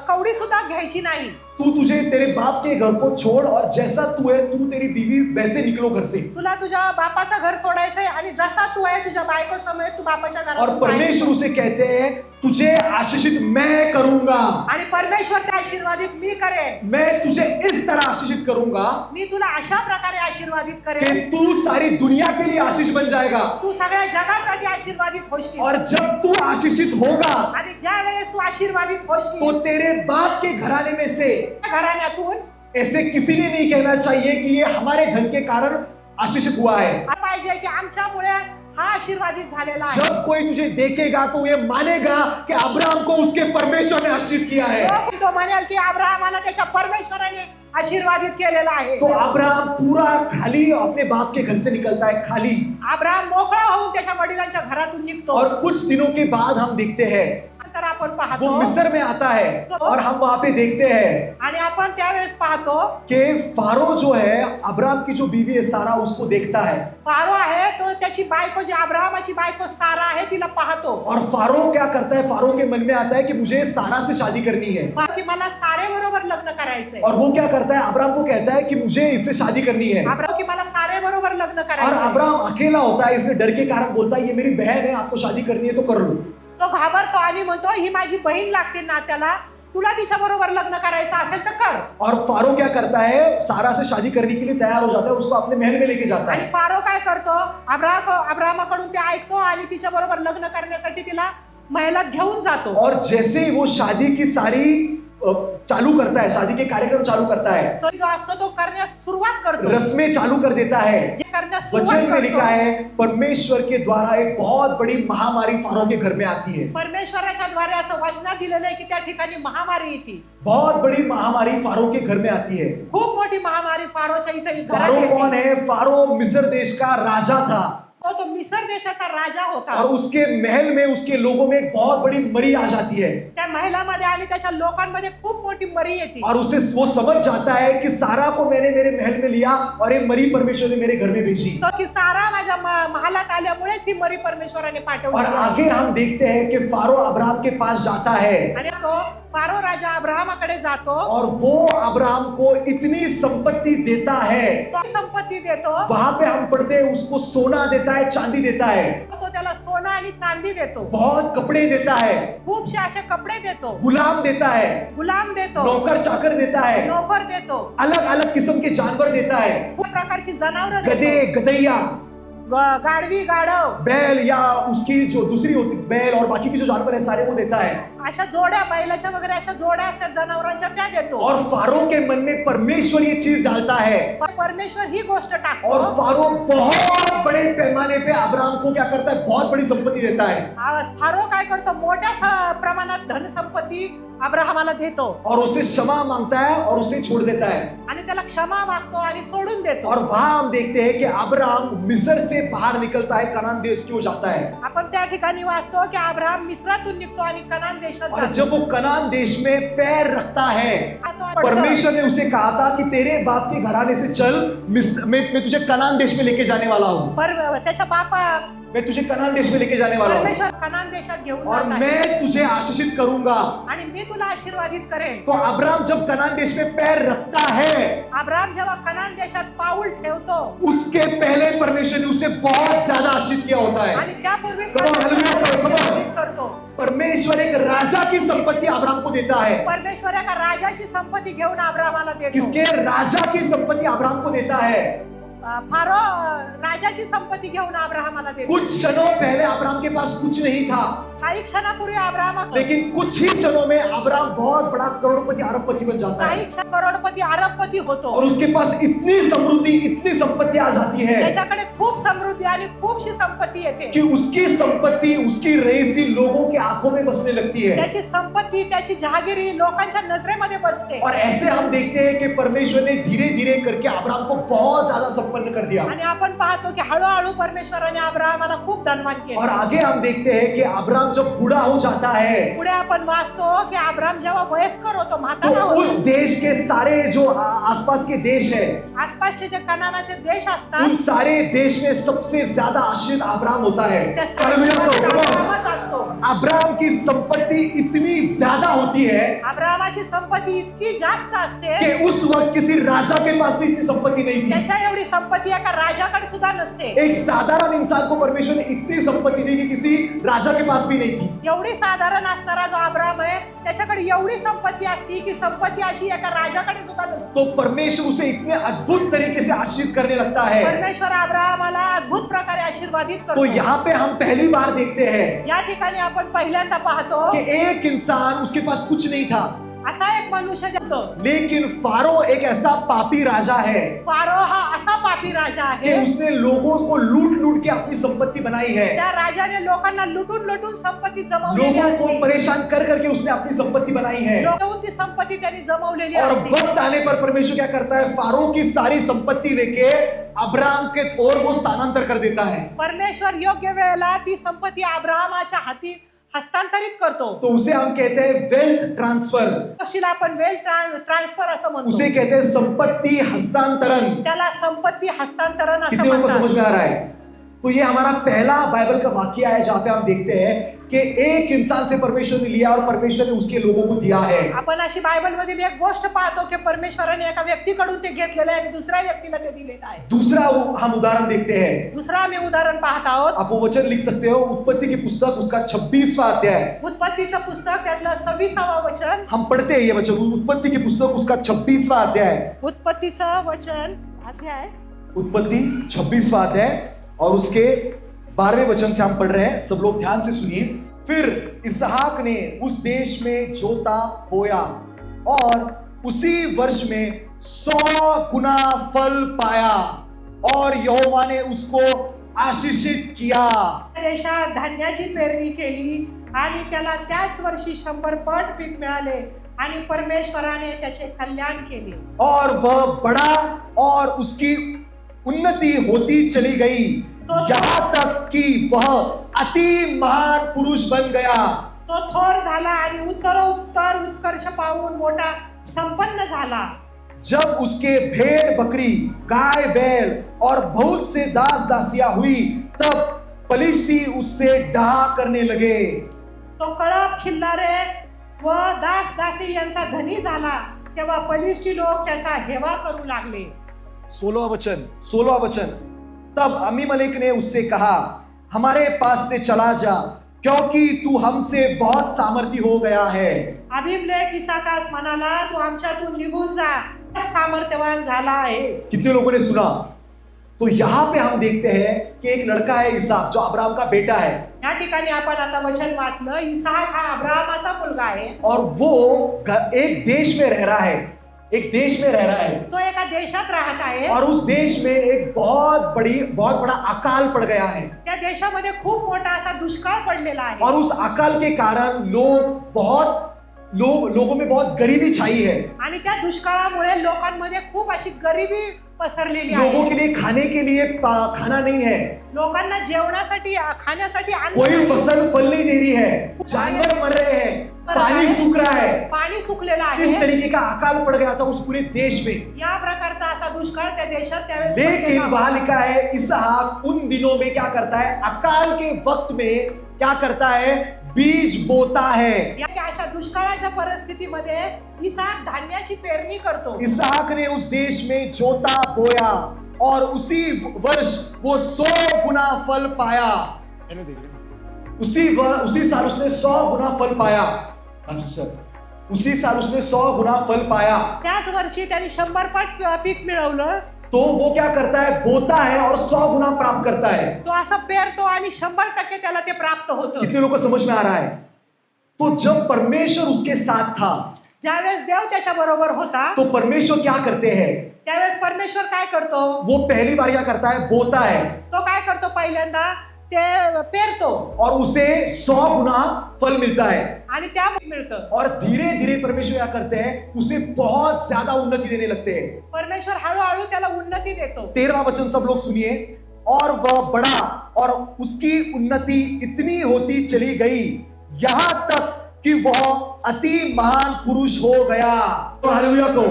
Speaker 2: कवडी सुद्धा घ्यायची नाही।
Speaker 1: तू तू तुझे तेरे बाप के घर को छोड़ और जैसा तू है तू तेरी बीवी वैसे निकलो घर से।
Speaker 2: तुला तुझ्या बापाचं घर सोडायचंय आणि जसा तू आहे तुझ्या बायको समेत तू बापाच्या
Speaker 1: और
Speaker 2: घरातून बाहेर
Speaker 1: परमेश्वर
Speaker 2: पड.
Speaker 1: उसे कहते हैं तुझे आशीषित मैं करूंगा,
Speaker 2: आणि परमेश्वर त्या आशीर्वादित मी करेन.
Speaker 1: मैं तुझे इस तरह आशीषित करूंगा
Speaker 2: मी तुला अशा प्रकारे आशीर्वादित
Speaker 1: कि
Speaker 2: करेन
Speaker 1: तू सारी दुनिया के लिए आशीष बन जाएगा।
Speaker 2: तू सगळ्या जगासाठी आशीर्वादित होशील.
Speaker 1: और जब तू आशीषित होगा
Speaker 2: आणि ज्या वेळेस तू आशीर्वादित
Speaker 1: तो
Speaker 2: होशील
Speaker 1: तेरे बाप के घराने में से
Speaker 2: घराण्यातून
Speaker 1: ऐसे किसी ने नहीं कहना चाहिए कि ये हमारे धन के कारण आशीषित हुआ है।
Speaker 2: पाहिजे की आमच्यामुळे हा आशीर्वादित झालेला आहे.
Speaker 1: जब कोई तुझे देखेगा तो ये मानेगा कि अब्राहम को उसके परमेश्वर ने आशीषित किया है।
Speaker 2: जो कोणी तो म्हणेल की अब्राहमाला त्याच्या परमेश्वराने आशीर्वादित केलेला आहे.
Speaker 1: तो अब्राहम पूरा खाली अपने बाप के घर से निकलता है, खाली।
Speaker 2: अब्राहम मोकळा होऊन त्याच्या वडिलांच्या घरातून निघतो.
Speaker 1: और कुछ दिनों के बाद हम देखते हैं
Speaker 2: नंतर आपण
Speaker 1: वो
Speaker 2: पाहतो
Speaker 1: मिस्र में आता है और हम वहां पे देखते हैं
Speaker 2: आणि आपण त्यावेळेस पाहतो
Speaker 1: कि फारो जो है अब्राहम की जो बीवी है सारा उसको देखता है।
Speaker 2: फारो आहे तो त्याची बायको जी अब्राहमाची बायको सारा आहे तिला पाहतो.
Speaker 1: और फारो क्या करता है, फारो के मन में आता है कि मुझे सारा से शादी करनी है।
Speaker 2: की मला सारे बरोबर लग्न करायचंय.
Speaker 1: और वो क्या करता है, अब्राहम को कहता है कि मुझे इससे शादी करनी है।
Speaker 2: अब्राहम की मला सारे बरोबर लग्न
Speaker 1: और
Speaker 2: करायचंय.
Speaker 1: अब्राहम अकेला होता है, इसलिए डर के कारण बोलता है ये मेरी बहन है, आपको शादी करनी है तो कर लो।
Speaker 2: तो घाबरतो आणि म्हणतो ही माझी बहीण लागते नात्याला, तुला तिच्या बरोबर लग्न करायचं असेल तर कर.
Speaker 1: और फारो क्या करता है, सारा से शादी करने के लिए तैयार हो जाता है, उसको अपने महल में लेके जाता
Speaker 2: आणि
Speaker 1: है।
Speaker 2: फारो काय करतो, अब्राहमाकडून ते ऐकतो आणि तिच्या बरोबर लग्न करण्यासाठी तिला महलात घेऊन जातो.
Speaker 1: और जैसे ही वो शादी की सारी चालू करता है, शादी के कार्यक्रम चालू करता है,
Speaker 2: तो जो असतो तो करण्यास सुरुवात करतो.
Speaker 1: रस्में चालू कर देता है।
Speaker 2: जे करण्यास
Speaker 1: वचन
Speaker 2: सुरुवात
Speaker 1: में लिखा
Speaker 2: करतो
Speaker 1: है परमेश्वर के द्वारा एक बहुत बड़ी महामारी फारो के घर में आती है।
Speaker 2: परमेश्वराच्या द्वारे असं वचनात दिलेलं आहे की त्या ठिकाणी महामारी येते.
Speaker 1: बहुत बड़ी महामारी फारो के घर में आती है।
Speaker 2: खूप मोठी महामारी फारोच्या इथे
Speaker 1: फारो
Speaker 2: घरात
Speaker 1: कौन
Speaker 2: येते.
Speaker 1: है, फारो मिस्र देश का राजा था
Speaker 2: तो मिस्र देशाचा राजा होता.
Speaker 1: और उसके महल में उसके लोगों में एक बहुत बड़ी मरी आ जाती है।
Speaker 2: त्या महिलामध्ये आणि त्याच्या लोकांमध्ये खूप मोठी मरी येते.
Speaker 1: और उसे वो समझ जाता है कि सारा को मैंने मेरे महल में लिया और ये मरी परमेश्वर ने मेरे घर में भेजी।
Speaker 2: तो की सारा माझ्या महालात आल्यामुळेच ही मरी परमेश्वराने
Speaker 1: और
Speaker 2: पाठवली.
Speaker 1: आगे हम देखते हैं कि फारो अब्राहम के पास जाता है
Speaker 2: आणि तो फारो राजा अब्राहमाकडे जातो.
Speaker 1: और वो अब्राहम को इतनी संपत्ति देता है।
Speaker 2: तो संपत्ती देतो.
Speaker 1: वहां पे हम पढ़ते हैं उसको सोना देता है, चांदी देता है,
Speaker 2: तो त्याला सोनं आणि चांदी देतो.
Speaker 1: बहुत कपड़े देता है,
Speaker 2: खूपशे असे कपडे देतो.
Speaker 1: गुलाम देता है,
Speaker 2: गुलाम देतो.
Speaker 1: नौकर चाकर देता है,
Speaker 2: नोकर देतो.
Speaker 1: अलग अलग किस्म के जानवर देता है,
Speaker 2: खूप प्रकारची जनावरं
Speaker 1: गधे
Speaker 2: देतो.
Speaker 1: गधैया,
Speaker 2: गाढवी गाढव
Speaker 1: बैल या उसकी जो दूसरी होती बैल और बाकी के जो जानवर है सारे वो देता है।
Speaker 2: अशा जोड्या बैलाच्या वगैरे अशा जोड्या असतात जनावरांच्या त्या देतो.
Speaker 1: और फारो के मन में परमेश्वर ये चीज डालता है
Speaker 2: पण परमेश्वर ही गोष्ट
Speaker 1: और
Speaker 2: टाकतो.
Speaker 1: फारो बहुत बड़े पैमाने पे अब्राहम को क्या करता है, बहुत बड़ी संपत्ति देता है
Speaker 2: फारो काय करतो, मोठ्या प्रमाणात धन संपत्ती अब्राहमाला देतो
Speaker 1: और उसे क्षमा मांगता है और उसे छोड़ देता है।
Speaker 2: आणि त्याला क्षमा मागतो आणि सोडून देतो.
Speaker 1: और वहां हम देखते हैं कि अब्राहम मिस्र से बाहर निकलता है, कनान देश की ओर जाता है।
Speaker 2: आपण त्या ठिकाणी वाचतो की अब्राहम मिस्रातून निघतो आणि कनान देशात
Speaker 1: और
Speaker 2: जातो.
Speaker 1: जब वो कनान देश में पैर रखता है, परमेश्वर ने उसे कहा था कि तेरे बाप के घराने से चल, मैं तुझे कनान देश में लेके जाने वाला हूँ,
Speaker 2: त्याच्या बापा
Speaker 1: मैं तुझे कनान देश में लेके जाने वाला हूँ
Speaker 2: परमेश्वर कनान देशात घेऊन
Speaker 1: और
Speaker 2: जात आहे.
Speaker 1: मैं तुझे आशीषित करूंगा।
Speaker 2: आणि मी तुला आशीर्वादित करेन.
Speaker 1: तो अब्राहम जब कनान देश में पैर रखता है,
Speaker 2: अब्राहम जेव्हा कनान देशात पाऊल ठेवतो
Speaker 1: उसके पहले परमेश्वर ने उसे बहुत ज्यादा आशीषित किया होता है।
Speaker 2: आणि त्यापूर्वी
Speaker 1: Come on, hallelujah, come on.
Speaker 2: आशीर्वादित करतो.
Speaker 1: परमेश्वर एक राजा की संपत्ति अब्राहम को देता है।
Speaker 2: परमेश्वर एका राजाची संपत्ती घेऊन अब्राहमाला देतो.
Speaker 1: किसके, राजा की संपत्ति अब्राहम को देता है।
Speaker 2: फारो राजाची संपत्ती घेऊन अब्राहमाला देतो.
Speaker 1: कुछ क्षणों पहले अब्राहम के पास कुछ नहीं था,
Speaker 2: काही क्षणापूर्वी अब्राहम
Speaker 1: लेकिन कुछ ही क्षणों में अब्राहम बहुत बड़ा करोड़पति अरबपति बन जाता
Speaker 2: काही
Speaker 1: है
Speaker 2: क्षण करोडपती अरबपती होतो.
Speaker 1: और उसके पास इतनी समृद्धि, इतनी संपत्ति आ जाती है
Speaker 2: त्याच्याकडे खूप समृद्धी आणि खूपशी संपत्ती येते.
Speaker 1: कि उसकी संपत्ति, उसकी रईसी लोगों के आंखों में बसने लगती है।
Speaker 2: त्याची संपत्ती, त्याची जहागिरी लोकांच्या नजरेमध्ये बसते.
Speaker 1: और ऐसे हम देखते हैं कि परमेश्वर ने धीरे धीरे करके अब्राहम को बहुत ज्यादा संपत्ति संपन्न कर दिया।
Speaker 2: आणि आपण पाहतो की हळूहळू परमेश्वराने अब्राहमाला खूप धनवान
Speaker 1: और
Speaker 2: केले.
Speaker 1: आगे हम देखते हैं कि अब्राहम जब बूढ़ा हो जाता है
Speaker 2: पुढे आपण वाचतो की अब्राहम जेव्हा वयस्कर होतो,
Speaker 1: तो
Speaker 2: म्हातारा
Speaker 1: उस
Speaker 2: होतो,
Speaker 1: देश के सारे जो आसपास के देश है
Speaker 2: आसपासचे जे कनानाचे देश
Speaker 1: उन
Speaker 2: असतात
Speaker 1: सारे देश में सबसे ज्यादा आशीष अब्राहम होता है।
Speaker 2: त्या
Speaker 1: हालेलुया तो, come on।
Speaker 2: अब्राहमच असतो.
Speaker 1: अब्राहम की संपत्ति इतनी ज्यादा होती है
Speaker 2: अब्राहमाची संपत्ती इतकी जास्त असते,
Speaker 1: कि उस वक्त किसी राजा के पास भी इतनी संपत्ति नहीं थी।
Speaker 2: त्याच्या एवढी संपत्ती एका राजाकडे सुद्धा नसते.
Speaker 1: एक साधारण इंसान को परमेश्वर ने इतनी संपत्ति दी कि किसी राजा के पास भी नहीं थी।
Speaker 2: एवढी साधारण असणारा जो अब्राहम आहे त्याच्याकडे एवढी संपत्ती असती की संपत्ती अशी एका राजाकडे सुद्धा नसते.
Speaker 1: तो परमेश्वर उसे इतने अद्भुत तरीके से आशीष करने लगता है।
Speaker 2: परमेश्वर अब्राहमाला अद्भुत प्रकारे आशीर्वादित
Speaker 1: तो
Speaker 2: करतो.
Speaker 1: यहाँ पे हम पहली बार देखते हैं
Speaker 2: या ठिकाणी आपण पहिल्यांदा पाहतो
Speaker 1: कि एक इंसान उसके पास कुछ नहीं था,
Speaker 2: असा एक मनुष्य जगतो.
Speaker 1: लेकिन फारो एक ऐसा पापी राजा है
Speaker 2: फारो हा असा पापी राजा
Speaker 1: कि
Speaker 2: आहे,
Speaker 1: उसने लोगों को लूट लूट के अपनी संपत्ति बनाई है।
Speaker 2: त्या राजाने लोकांना लुटून लुटून संपत्ती जमवलेली
Speaker 1: लोगों को
Speaker 2: असते.
Speaker 1: परेशान कर करके उसने अपनी संपत्ति बनाई है।
Speaker 2: लोकांहून ती संपत्ती त्यांनी जमवलेली
Speaker 1: और
Speaker 2: असते.
Speaker 1: वक्त आने पर परमेश्वर क्या करता है, फारो की सारी संपत्ति लेके अब्राहम के ओर वो स्थानांतर कर देता है।
Speaker 2: परमेश्वर योग्य वेळेला ती संपत्ती अब्राहमाच्या हाती हस्तांतरित करतो.
Speaker 1: तो उसे हम कहते हैं वेल्थ ट्रांसफर,
Speaker 2: गोष्टीला आपण वेल्थ ट्रान्सफर असं म्हणतो.
Speaker 1: उसे कहते हैं संपत्ति हस्तांतरण।
Speaker 2: त्याला संपत्ती हस्तांतरण असं
Speaker 1: कितने लोगों को समझ
Speaker 2: म्हणतात.
Speaker 1: में आ रहा है? तो ये हमारा पहला बाइबल का वाक्य है जहां पे हम देखते हैं कि एक इंसान से परमेश्वर ने लिया और परमेश्वर ने उसके लोगों को दिया है।
Speaker 2: आपण अशी बायबल मधील एक गोष्ट पाहतो की परमेश्वराने एका व्यक्तीकडून ते घेतलेलं आहे आणि दुसऱ्या व्यक्तीला ते दिलेलं आहे.
Speaker 1: दूसरा हम उदाहरण देखते हैं,
Speaker 2: दुसरा आम्ही उदाहरण पाहत आहोत.
Speaker 1: आप वो वचन लिख सकते हो, उत्पत्ति की पुस्तक उसका 26वां अध्याय।
Speaker 2: उत्पत्तीचं पुस्तक त्यातलं 26वां वचन.
Speaker 1: हम पढ़ते हैं ये वचन, उत्पत्ति की पुस्तक उसका 26वां अध्याय।
Speaker 2: उत्पत्तीचं वचन अध्याय
Speaker 1: उत्पत्ति 26वां अध्याय और उसके 12वें वचन से हम पढ़ रहे हैं, सब लोग ध्यान से सुनिए। फिर इसहाक ने उस देश में जोता बोया और उसी वर्ष में 100 गुना फल पाया और यहोवा ने उसको आशीषित किया।
Speaker 2: देशात धान्याची पेरणी केली आणि त्याला त्याच वर्षी 100 पट पीक मिळाले आणि परमेश्वराने त्याचे कल्याण केले.
Speaker 1: और वह बड़ा और उसकी उन्नति होती चली गई, यहाँ तक कि वह अति महान पुरुष बन गया।
Speaker 2: तो थोर झाला आणि उत्तरोत्तर उत्कर्ष पावून मोठा संपन्न झाला.
Speaker 1: जब उसके भेड़ बकरी गाय बैल और बहुत से दास दासियां हुई, तब पलिश्ती उससे डाहा करने लगे।
Speaker 2: तो कळप खिल्लारे व दास दासी यांचा धनी झाला, तेव्हा पलिष्ठी लोक त्याचा हेवा करू लागले.
Speaker 1: 16वां वचन। तब अमीमलेक ने उससे कहा, हमारे पास से चला जा, क्योंकि तू हमसे बहुत सामर्थी हो गया है।
Speaker 2: अबीमेलेक इसाकास म्हणाला, तू आमच्यातून निघून जा, सामर्थ्यवान झाला आहेस.
Speaker 1: कितने लोगों ने सुना? तो यहाँ पे हम देखते हैं कि एक लड़का है इसहाक, जो अब्राहम का बेटा है,
Speaker 2: या ठिकाणी आपण आता वचन वाचलं, इसाक हा अब्राहमाचा मुलगा आहे.
Speaker 1: और वो एक देश में रह रहा है, एक देश में रह रहा है,
Speaker 2: तो एका देशात राहत आहे.
Speaker 1: और उस देश में एक बहुत बड़ा अकाल पड़ गया है।
Speaker 2: त्या देशामध्ये खूप मोठा असा दुष्काळ पडलेला आहे.
Speaker 1: और उस अकाल के कारण लोगों में बहुत गरीबी छाई है।
Speaker 2: आणि त्या दुष्काळामुळे लोकांमध्ये खूप अशी गरिबी पसरलेली
Speaker 1: लोगों
Speaker 2: आहे.
Speaker 1: के लिए खाने के लिए खाना नहीं है,
Speaker 2: लोकांना जेवणासाठी खाण्यासाठी अन्न
Speaker 1: कोई
Speaker 2: नाही.
Speaker 1: फसल फल नहीं दे रही है, जानवर मर रहे हैं, पानी सूख रहा है।
Speaker 2: पाणी सुकलेलं
Speaker 1: इस
Speaker 2: आहे.
Speaker 1: तरीके का अकाल पड़ गया था उस पूरे देश में।
Speaker 2: या प्रकारचा असा दुष्काळ त्या देशात त्यावेळेस
Speaker 1: लेकिन
Speaker 2: पडलेला
Speaker 1: वहां
Speaker 2: होता.
Speaker 1: लिखा है, इसहाक उन दिनों में क्या करता है, अकाल के वक्त में क्या करता है, बीज बोता है।
Speaker 2: या अशा दुष्काळाच्या परिस्थितीमध्ये इसाक धान्याची पेरणी करतो.
Speaker 1: इसहाक ने उस देश में जोता बोया और उसी वर्ष वो 100 गुना फल पाया। उसी साल उसने 100 गुना फल पाया। उसी साल उसने 100 गुना फल पाया।
Speaker 2: त्याच वर्षी त्यांनी 100 पट पीक मिळवलं.
Speaker 1: तो वो क्या करता है, बोता है और 100 गुना प्राप्त करता है।
Speaker 2: तो असं पेरतो आणि 100% त्याला ते प्राप्त होतं.
Speaker 1: कितने लोगों को समझ में आ रहा है? तो जब परमेश्वर उसके साथ था,
Speaker 2: ज्यावेळेस देव त्याच्या बरोबर होता,
Speaker 1: तो परमेश्वर क्या करते हैं,
Speaker 2: त्यावेळेस परमेश्वर काय करतो,
Speaker 1: वो पहली बार क्या करता है, बोता है।
Speaker 2: तो काय करतो, पहिल्यांदा ते पेरतो
Speaker 1: और उसे 100 गुना फल मिलता है।
Speaker 2: आणि त्या मिळतं.
Speaker 1: और धीरे धीरे परमेश्वर क्या करते हैं, उसे बहुत ज्यादा उन्नति देने लगते हैं।
Speaker 2: परमेश्वर हळूहळू त्याला उन्नती देतो.
Speaker 1: 13वां वचन सब लोग सुनिए। और वह बड़ा और उसकी उन्नति इतनी होती चली गई यहां तक कि वह अति महान पुरुष हो गया। तो हालेलुया को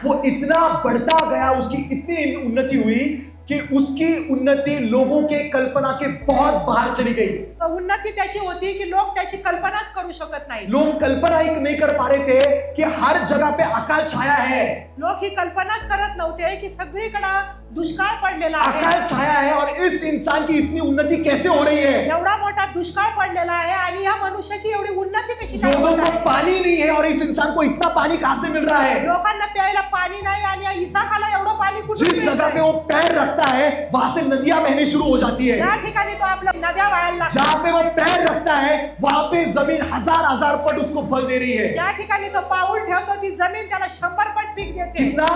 Speaker 1: वो इतना बढ़ता गया, उसकी इतनी उन्नति हुई कि उसकी उन्नति लोगों के कल्पना के बहुत बाहर चली गई।
Speaker 2: उन्नती त्याची होती की लोक त्याची कल्पनाच करू शकत नाही.
Speaker 1: लोग कल्पना ही नहीं कर पा रहे थे कि हर जगह पे अकाल छाया है।
Speaker 2: लोक ही कल्पनाच करत नव्हते की सगळीकडे दुष्काळ पडलेला आहे.
Speaker 1: अकाल छाया है और इस इंसान की इतनी उन्नति कैसे हो रही है?
Speaker 2: एवढा मोठा दुष्काळ पडलेला आहे आणि या मनुष्याची एवढी उन्नती कशी काय
Speaker 1: लोगों
Speaker 2: होत
Speaker 1: को
Speaker 2: आहे?
Speaker 1: पानी नहीं है और इस इंसान को इतना पानी कहां से मिल रहा है?
Speaker 2: लोकांना प्यायला पाणी नाही आणि या इसाकाला एवढं पाणी कुठून
Speaker 1: जिस जगह पे
Speaker 2: मिळतंय?
Speaker 1: वो पैर रखता है वहां से नदियां बहने शुरू हो जाती है।
Speaker 2: ज्या ठिकाणी तो आपल्या नद्या वाहायला लागतात,
Speaker 1: जहां पे वो पैर रखता है वहां पे जमीन हजार हजार पट उसको फल दे रही है।
Speaker 2: ज्या ठिकाणी तो पाऊल ठेवतो ती जमीन त्याला 100 पट पीक देते.
Speaker 1: कितना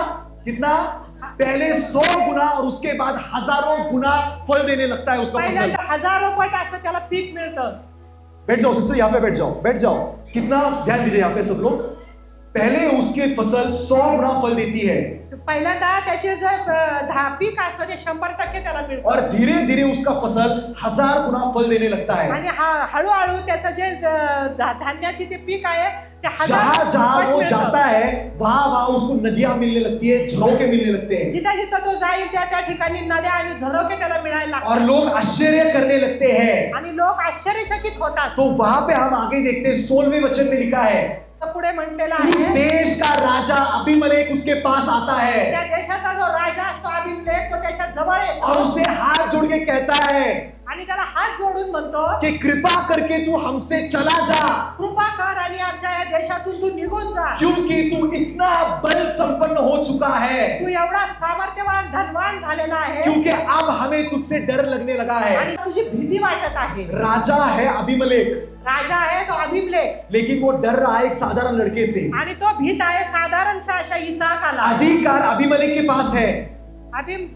Speaker 1: कितना? पहले 100 गुना और उसके बाद हजारों गुना फल देने लगता है उसका फसल।
Speaker 2: पहिल्यांदा हजारो पट असं त्याला पीक मिळतं.
Speaker 1: बैठ जाओ सिस्टर, यहाँ पे बैठ जाओ, बैठ जाओ। कितना ध्यान दीजिए यहाँ पे सब लोग। पहले उसकी फसल 100 गुना फल देती है
Speaker 2: पहिल्यांदा त्याचे जे पीक असतं ते 100% त्याला मिळतं
Speaker 1: और धीरे धीरे उसका फसल 1000 गुना फल देने लगता है।
Speaker 2: आणि हळूहळू त्याचं जे धान्याचे ते पीक आहे ते
Speaker 1: जहां जहां
Speaker 2: पट
Speaker 1: वो
Speaker 2: मिळतं.
Speaker 1: जाता है वहां वहां उसको नदियां मिलने लगती है, झरोके मिलने लगते हैं
Speaker 2: जिथं जिथं तो जाईल त्या ठिकाणी नद्या आणि झरोके त्याला मिळायला
Speaker 1: और
Speaker 2: लागतात
Speaker 1: लोग आश्चर्य करने लगते हैं।
Speaker 2: आणि लोक आश्चर्यचकित होतात.
Speaker 1: तो वहां पे हम आगे देखते हैं 16वें वचन में लिखा है,
Speaker 2: असं पुढे म्हटलेलं
Speaker 1: उस
Speaker 2: आहे
Speaker 1: देश का राजा अबीमेलेक उसके पास आता है
Speaker 2: त्या देशाचा जो राजा असतो अबीमेलेक तो त्याच्या जवळ येतो
Speaker 1: और उसे हाथ जोड़ के कहता है
Speaker 2: आणि त्याला हात जोडून म्हणतो
Speaker 1: कि कृपा करके तू हमसे चला जा,
Speaker 2: कृपा कर आणि आमच्या या देशातून तू निघून जा.
Speaker 1: क्योंकि तू इतना बल संपन्न हो चुका है,
Speaker 2: तू एवढा सामर्थ्यवान धनवान झालेला आहे
Speaker 1: क्योंकि अब हमें तुझसे डर लगने लगा है।
Speaker 2: आणि तुझी भीती वाटत आहे.
Speaker 1: राजा है अबीमेलेक,
Speaker 2: राजा आहे तो अबीमेलेक
Speaker 1: लेकिन वो डर रहा है एक साधारण लड़के से।
Speaker 2: आणि तो भीत आहे साधारणशा अशा इसाकाला.
Speaker 1: अधिकार अबीमेलेक के पास है,
Speaker 2: अबीम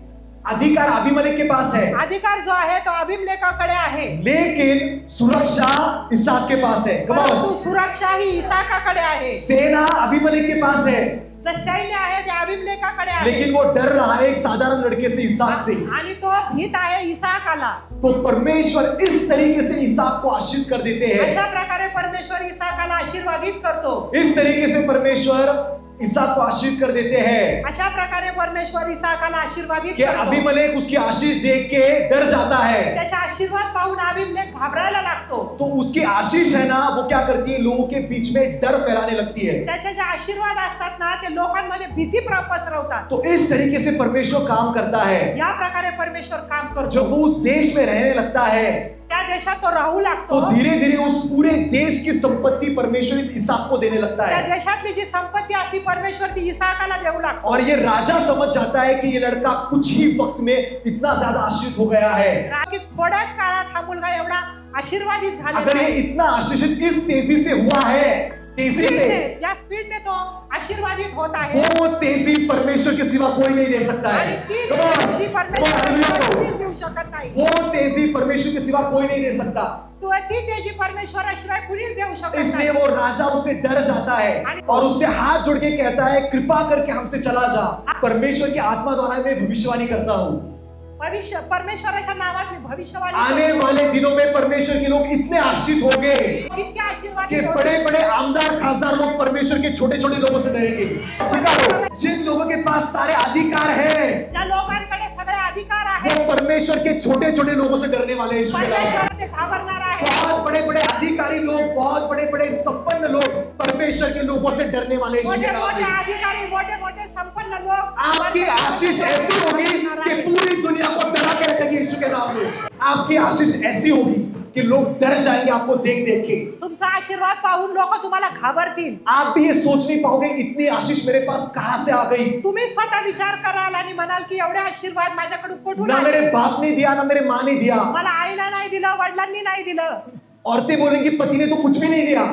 Speaker 1: अधिकार अबीमेलेक के पास है,
Speaker 2: अधिकार जो आहे तो अबीमेलेकाकडे आहे
Speaker 1: लेकिन सुरक्षा इसहाक के पास है। Come on.
Speaker 2: परंतु सुरक्षा ही इसाकाकडे आहे.
Speaker 1: सेना अबीमेलेक के पास है,
Speaker 2: जे सैन्य आहे ते अबीमेलेकाकडे आहे
Speaker 1: लेकिन वो डर रहा है एक साधारण लड़के से, इसहाक से।
Speaker 2: आणि तो भीत आहे इसाकाला.
Speaker 1: तो परमेश्वर इस तरीके से इसहाक को आशीष कर देते हैं,
Speaker 2: अशा प्रकारे परमेश्वर इसाकाला आशीर्वादित करतो.
Speaker 1: इस तरीके से परमेश्वर इसहाक को आशीष कर देते हैं
Speaker 2: अशा प्रकारे परमेश्वर इसाकाला आशीर्वादित
Speaker 1: कि
Speaker 2: करतो.
Speaker 1: अबीमेलेक उसकी आशीष देख के डर जाता है।
Speaker 2: त्याचा आशीर्वाद पाहून अबीमेलेक घाबरायला लागतो.
Speaker 1: तो उसकी आशीष है ना, वो क्या करती है, लोगों के बीच में डर फैलाने लगती है।
Speaker 2: त्याचे जे आशीर्वाद असतात ना ते लोकांमध्ये भीती पसरवतात.
Speaker 1: तो इस तरीके से परमेश्वर काम करता है।
Speaker 2: या प्रकारे परमेश्वर काम करतो.
Speaker 1: जब वो उस देश में रहने लगता है
Speaker 2: त्या देशात तो राहू लागतो.
Speaker 1: तो धीरे धीरे उस पूरे देश की संपत्ति परमेश्वर इस इसहाक को देने लगता
Speaker 2: त्या
Speaker 1: है।
Speaker 2: देशातली जी संपत्ती असती परमेश्वर ती इसाकाला देऊ लागतो.
Speaker 1: और ये राजा समझ जाता है कि ये लड़का कुछ ही वक्त में इतना ज्यादा आशीषित हो गया है।
Speaker 2: की थोड्याच काळात हा मुलगा एवढा आशीर्वादित झालेला
Speaker 1: अगर ये
Speaker 2: आहे.
Speaker 1: इतना आशीषित इस तेजी से हुआ है, तेजी से,
Speaker 2: ज्या स्पीडने तो आशीर्वादित होत आहे
Speaker 1: वो तेजी परमेश्वर के सिवा कोई नहीं दे सकता
Speaker 2: आणि
Speaker 1: है।
Speaker 2: ती
Speaker 1: Come on.
Speaker 2: G
Speaker 1: Come on,
Speaker 2: परमेश्वर
Speaker 1: hallelujah.
Speaker 2: कोणीच देऊ शकत नाही.
Speaker 1: वो तेजी परमेश्वर के सिवा कोई नहीं दे सकता।
Speaker 2: तो ती तेजी परमेश्वराशिवाय कुणीच देऊ शकत
Speaker 1: इसलिए
Speaker 2: नाही.
Speaker 1: वो राजा उससे डर जाता है और उससे हाथ जोड़ के कहता है, कृपा करके हमसे चला जा। परमेश्वर की आत्मा द्वारा मैं भविष्यवाणी करता हूँ,
Speaker 2: परमेश्वराच्या नावात मी भविष्यवाणी
Speaker 1: आने
Speaker 2: करतो.
Speaker 1: वाले दिनों में परमेश्वर के लोग इतने आश्रित होंगे
Speaker 2: इतके
Speaker 1: कि
Speaker 2: आशीर्वादित होते.
Speaker 1: बड़े बड़े आमदार खासदार लोग परमेश्वर के छोटे छोटे लोगों से डरेंगे। स्वीकारो, जिन लोगों के पास सारे अधिकार है
Speaker 2: ज्या लोकांकडे सगळे अधिकार
Speaker 1: वो
Speaker 2: आहेत
Speaker 1: परमेश्वर के छोटे छोटे लोगों से डरने वाले हैं। यीशु के नाम में।
Speaker 2: परमेश्वर ते घाबरणार आहे.
Speaker 1: बहुत बड़े बड़े अधिकारी लोग, बहुत बड़े बड़े संपन्न लोग परमेश्वर के लोगों से डरने वाले हैं। यीशु
Speaker 2: मोठे
Speaker 1: के नाम
Speaker 2: मोठे
Speaker 1: में।
Speaker 2: अधिकारी मोठे मोठे संपन्न लोक
Speaker 1: आपकी आशीष ऐसी होगी कि पूरी दुनिया को डरा के रखेगी। यीशु के नाम में आपकी आशीष ऐसी होगी कि लोग डर जाएंगे आपको देख देख के।
Speaker 2: तुमचा आशीर्वाद पाहून लोक तुम्हाला घाबरतील.
Speaker 1: आप भी ये सोच नहीं पाओगे इतनी आशीष मेरे पास कहां से आ गई।
Speaker 2: तुम्ही स्वतः विचार कराल आणि म्हणाल की एवढे आशीर्वाद माझ्याकडून कुठून
Speaker 1: ना
Speaker 2: आले?
Speaker 1: मेरे बाप ने दिया, ना मेरे माँ ने दिया।
Speaker 2: मला आईला नाही दिलं, वडिलांनी नाही दिलं.
Speaker 1: औरतें बोलेंगी पति ने तो कुछ भी नहीं दिया,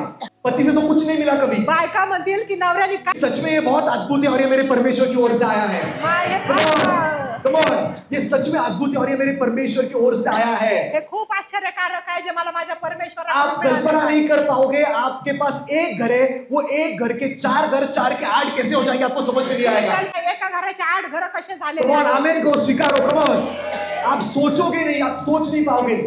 Speaker 1: पति से तो कुछ नहीं मिला कभी।
Speaker 2: बायका म्हणतील की नवऱ्याने काय
Speaker 1: सच में ये बहुत अद्भुत है और ये मेरे परमेश्वर की ओर से आया है।
Speaker 2: हे फार
Speaker 1: कम ऑन, ये सच में अद्भुत है और ये मेरे परमेश्वर की ओर से आया है।
Speaker 2: हे खूप आश्चर्यकारक आहे जे मला माझ्या
Speaker 1: आप
Speaker 2: परमेश्वराकडून
Speaker 1: कल्पना
Speaker 2: मिळालेलं आहे.
Speaker 1: नहीं कर पाओगे, आपके पास एक घर है, वो एक घर के चार घर, चार के आठ कैसे हो जाएंगे आपको समझ में नहीं आएगा।
Speaker 2: एका घराचे 8 घर कसे झाले.
Speaker 1: कम ऑन, आमेन को स्वीकारो। कम ऑन, आप सोचोगे नहीं, आप सोच नहीं पाओगे,